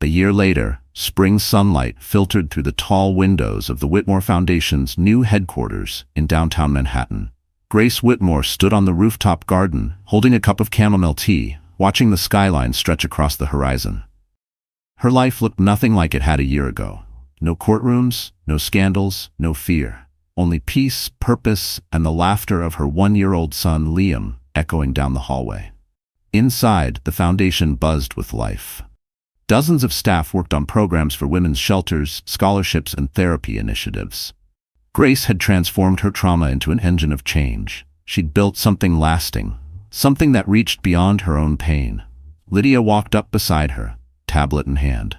A year later, spring sunlight filtered through the tall windows of the Whitmore Foundation's new headquarters in downtown Manhattan. Grace Whitmore stood on the rooftop garden, holding a cup of chamomile tea, watching the skyline stretch across the horizon. Her life looked nothing like it had a year ago. No courtrooms, no scandals, no fear. Only peace, purpose, and the laughter of her 1-year-old son, Liam, echoing down the hallway. Inside, the foundation buzzed with life. Dozens of staff worked on programs for women's shelters, scholarships, and therapy initiatives. Grace had transformed her trauma into an engine of change. She'd built something lasting, something that reached beyond her own pain. Lydia walked up beside her, tablet in hand.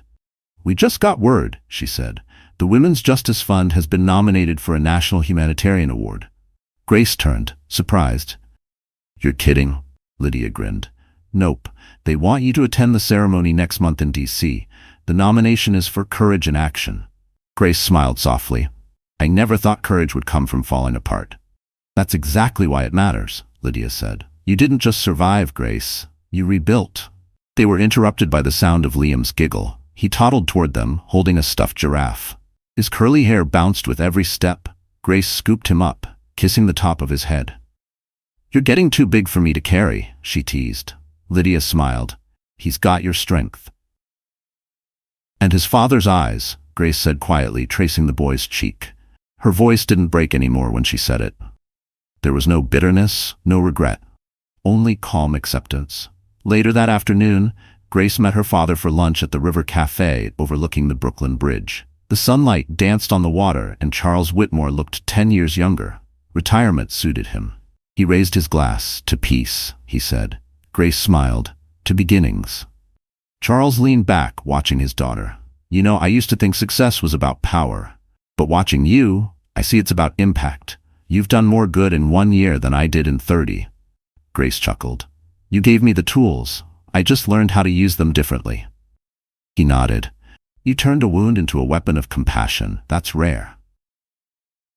"We just got word," she said. "The Women's Justice Fund has been nominated for a National Humanitarian Award." Grace turned, surprised. "You're kidding?" Lydia grinned. "Nope. They want you to attend the ceremony next month in D.C. The nomination is for courage in action." Grace smiled softly. "I never thought courage would come from falling apart." "That's exactly why it matters," Lydia said. "You didn't just survive, Grace. You rebuilt." They were interrupted by the sound of Liam's giggle. He toddled toward them, holding a stuffed giraffe. His curly hair bounced with every step. Grace scooped him up, kissing the top of his head. "You're getting too big for me to carry," she teased. Lydia smiled. "He's got your strength." "And his father's eyes," Grace said quietly, tracing the boy's cheek. Her voice didn't break anymore when she said it. There was no bitterness, no regret, only calm acceptance. Later that afternoon, Grace met her father for lunch at the River Cafe overlooking the Brooklyn Bridge. The sunlight danced on the water, and Charles Whitmore looked 10 years younger. Retirement suited him. He raised his glass. "To peace," he said. Grace smiled. "To beginnings." Charles leaned back, watching his daughter. "You know, I used to think success was about power. But watching you, I see it's about impact. You've done more good in 1 year than I did in 30. Grace chuckled. "You gave me the tools. I just learned how to use them differently." He nodded. "You turned a wound into a weapon of compassion. That's rare."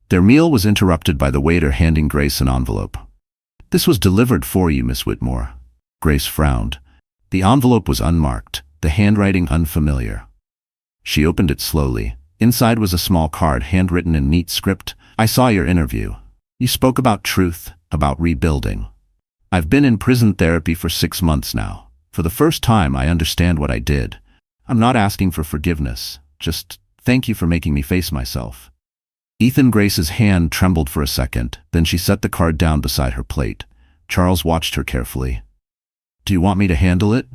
Their meal was interrupted by the waiter handing Grace an envelope. "This was delivered for you, Miss Whitmore." Grace frowned. The envelope was unmarked, the handwriting unfamiliar. She opened it slowly. Inside was a small card handwritten in neat script. "I saw your interview. You spoke about truth, about rebuilding. I've been in prison therapy for 6 months now. For the first time, I understand what I did. I'm not asking for forgiveness. Just thank you for making me face myself." Grace's hand trembled for a second, then she set the card down beside her plate. Charles watched her carefully. "Do you want me to handle it?"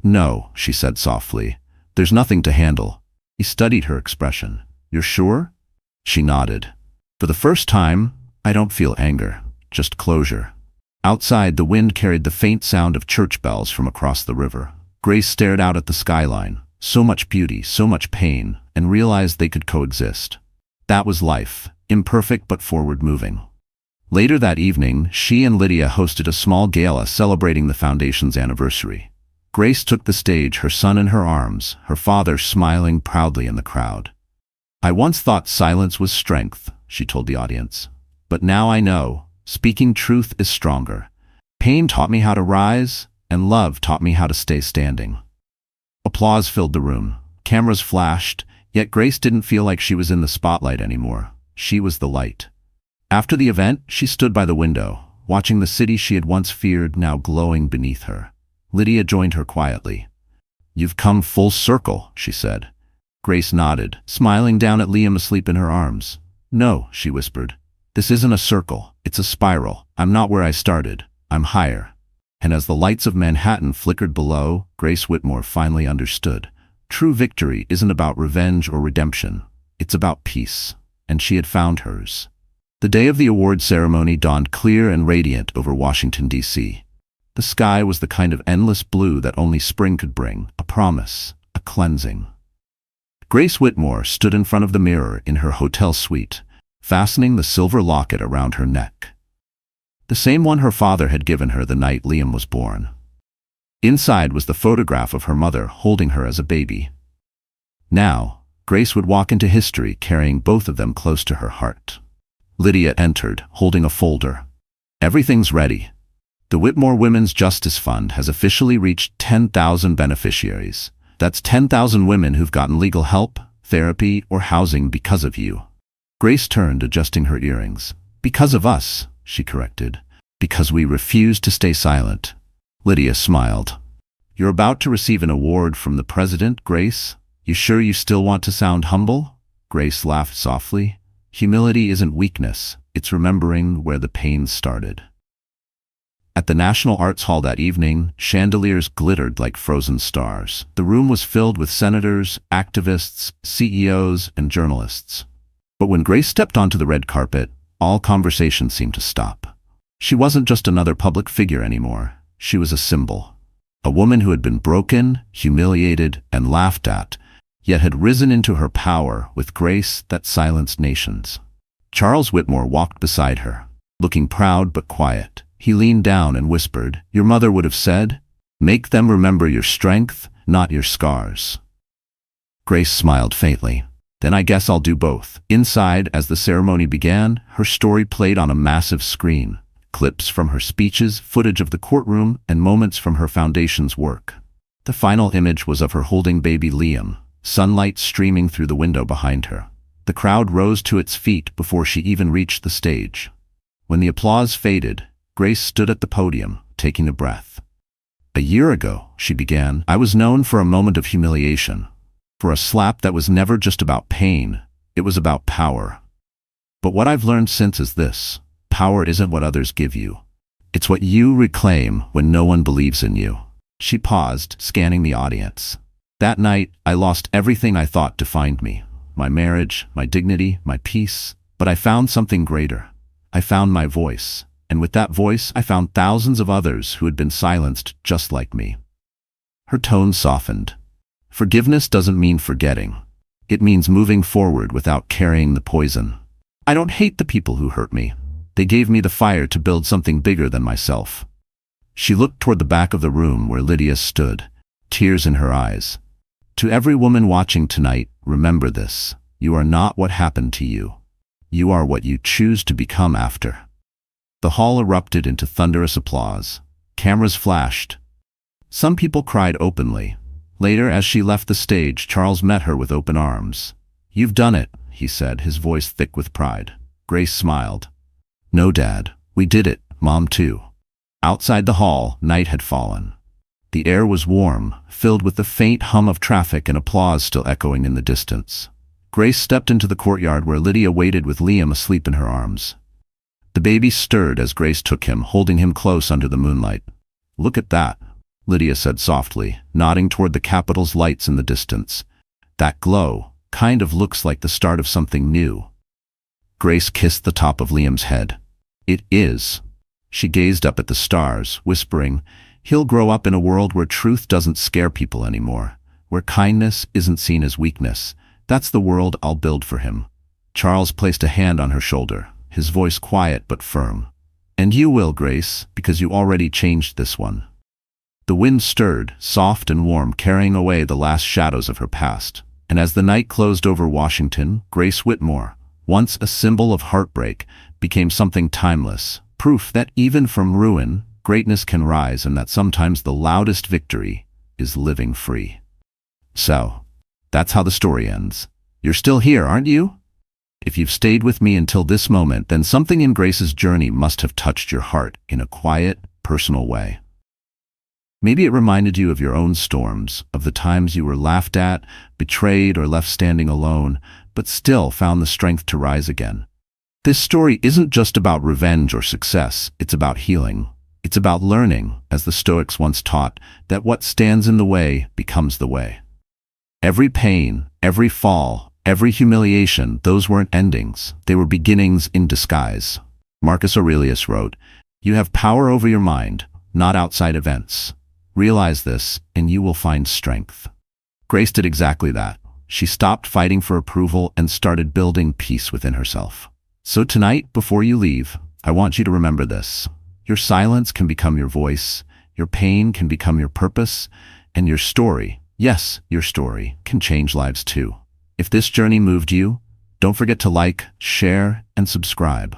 "No," she said softly. "There's nothing to handle." He studied her expression. "You're sure?" She nodded. "For the first time, I don't feel anger, just closure." Outside, the wind carried the faint sound of church bells from across the river. Grace stared out at the skyline. So much beauty, so much pain, and realized they could coexist. That was life, imperfect but forward-moving. Later that evening, she and Lydia hosted a small gala celebrating the Foundation's anniversary. Grace took the stage, her son in her arms, her father smiling proudly in the crowd. "I once thought silence was strength," she told the audience. "But now I know, speaking truth is stronger. Pain taught me how to rise, and love taught me how to stay standing." Applause filled the room. Cameras flashed, yet Grace didn't feel like she was in the spotlight anymore. She was the light. After the event, she stood by the window, watching the city she had once feared now glowing beneath her. Lydia joined her quietly. "You've come full circle," she said. Grace nodded, smiling down at Liam asleep in her arms. "No," she whispered. "This isn't a circle, it's a spiral. I'm not where I started, I'm higher." And as the lights of Manhattan flickered below, Grace Whitmore finally understood. True victory isn't about revenge or redemption. It's about peace. And she had found hers. The day of the award ceremony dawned clear and radiant over Washington, D.C. The sky was the kind of endless blue that only spring could bring, a promise, a cleansing. Grace Whitmore stood in front of the mirror in her hotel suite, fastening the silver locket around her neck. The same one her father had given her the night Liam was born. Inside was the photograph of her mother holding her as a baby. Now, Grace would walk into history carrying both of them close to her heart. Lydia entered, holding a folder. Everything's ready. The Whitmore Women's Justice Fund has officially reached 10,000 beneficiaries. That's 10,000 women who've gotten legal help, therapy, or housing because of you. Grace turned, adjusting her earrings. Because of us, she corrected. Because we refused to stay silent. Lydia smiled. You're about to receive an award from the president, Grace? You sure you still want to sound humble? Grace laughed softly. Humility isn't weakness, it's remembering where the pain started. At the National Arts Hall that evening, chandeliers glittered like frozen stars. The room was filled with senators, activists, CEOs, and journalists. But when Grace stepped onto the red carpet, all conversation seemed to stop. She wasn't just another public figure anymore. She was a symbol. A woman who had been broken, humiliated, and laughed at, yet had risen into her power with grace that silenced nations. Charles Whitmore walked beside her, looking proud but quiet. He leaned down and whispered, "Your mother would have said, make them remember your strength, not your scars." Grace smiled faintly. Then I guess I'll do both. Inside, as the ceremony began, her story played on a massive screen. Clips from her speeches, footage of the courtroom, and moments from her foundation's work. The final image was of her holding baby Liam, sunlight streaming through the window behind her. The crowd rose to its feet before she even reached the stage. When the applause faded, Grace stood at the podium, taking a breath. "A year ago," she began, "I was known for a moment of humiliation, for a slap that was never just about pain, it was about power. But what I've learned since is this: power isn't what others give you. It's what you reclaim when no one believes in you." She paused, scanning the audience. "That night, I lost everything I thought defined me. My marriage, my dignity, my peace. But I found something greater. I found my voice. And with that voice, I found thousands of others who had been silenced just like me." Her tone softened. Forgiveness doesn't mean forgetting. It means moving forward without carrying the poison. "I don't hate the people who hurt me. They gave me the fire to build something bigger than myself." She looked toward the back of the room where Lydia stood, tears in her eyes. "To every woman watching tonight, remember this. You are not what happened to you. You are what you choose to become after." The hall erupted into thunderous applause. Cameras flashed. Some people cried openly. Later, as she left the stage, Charles met her with open arms. "You've done it," he said, his voice thick with pride. Grace smiled. "No, Dad. We did it. Mom, too." Outside the hall, night had fallen. The air was warm, filled with the faint hum of traffic and applause still echoing in the distance. Grace stepped into the courtyard where Lydia waited with Liam asleep in her arms. The baby stirred as Grace took him, holding him close under the moonlight. "Look at that," Lydia said softly, nodding toward the Capitol's lights in the distance. "That glow kind of looks like the start of something new." Grace kissed the top of Liam's head. "It is." She gazed up at the stars, whispering, "He'll grow up in a world where truth doesn't scare people anymore, where kindness isn't seen as weakness. That's the world I'll build for him." Charles placed a hand on her shoulder, his voice quiet but firm. "And you will, Grace, because you already changed this one." The wind stirred, soft and warm, carrying away the last shadows of her past. And as the night closed over Washington, Grace Whitmore, once a symbol of heartbreak, became something timeless, proof that even from ruin, greatness can rise, and that sometimes the loudest victory is living free. So, that's how the story ends. You're still here, aren't you? If you've stayed with me until this moment, then something in Grace's journey must have touched your heart in a quiet, personal way. Maybe it reminded you of your own storms, of the times you were laughed at, betrayed, or left standing alone, but still found the strength to rise again. This story isn't just about revenge or success, it's about healing. It's about learning, as the Stoics once taught, that what stands in the way becomes the way. Every pain, every fall, every humiliation, those weren't endings, they were beginnings in disguise. Marcus Aurelius wrote, "You have power over your mind, not outside events. Realize this, and you will find strength." Grace did exactly that. She stopped fighting for approval and started building peace within herself. So tonight, before you leave, I want you to remember this. Your silence can become your voice, your pain can become your purpose, and your story, yes, your story, can change lives too. If this journey moved you, don't forget to like, share, and subscribe.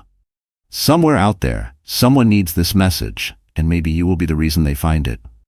Somewhere out there, someone needs this message, and maybe you will be the reason they find it.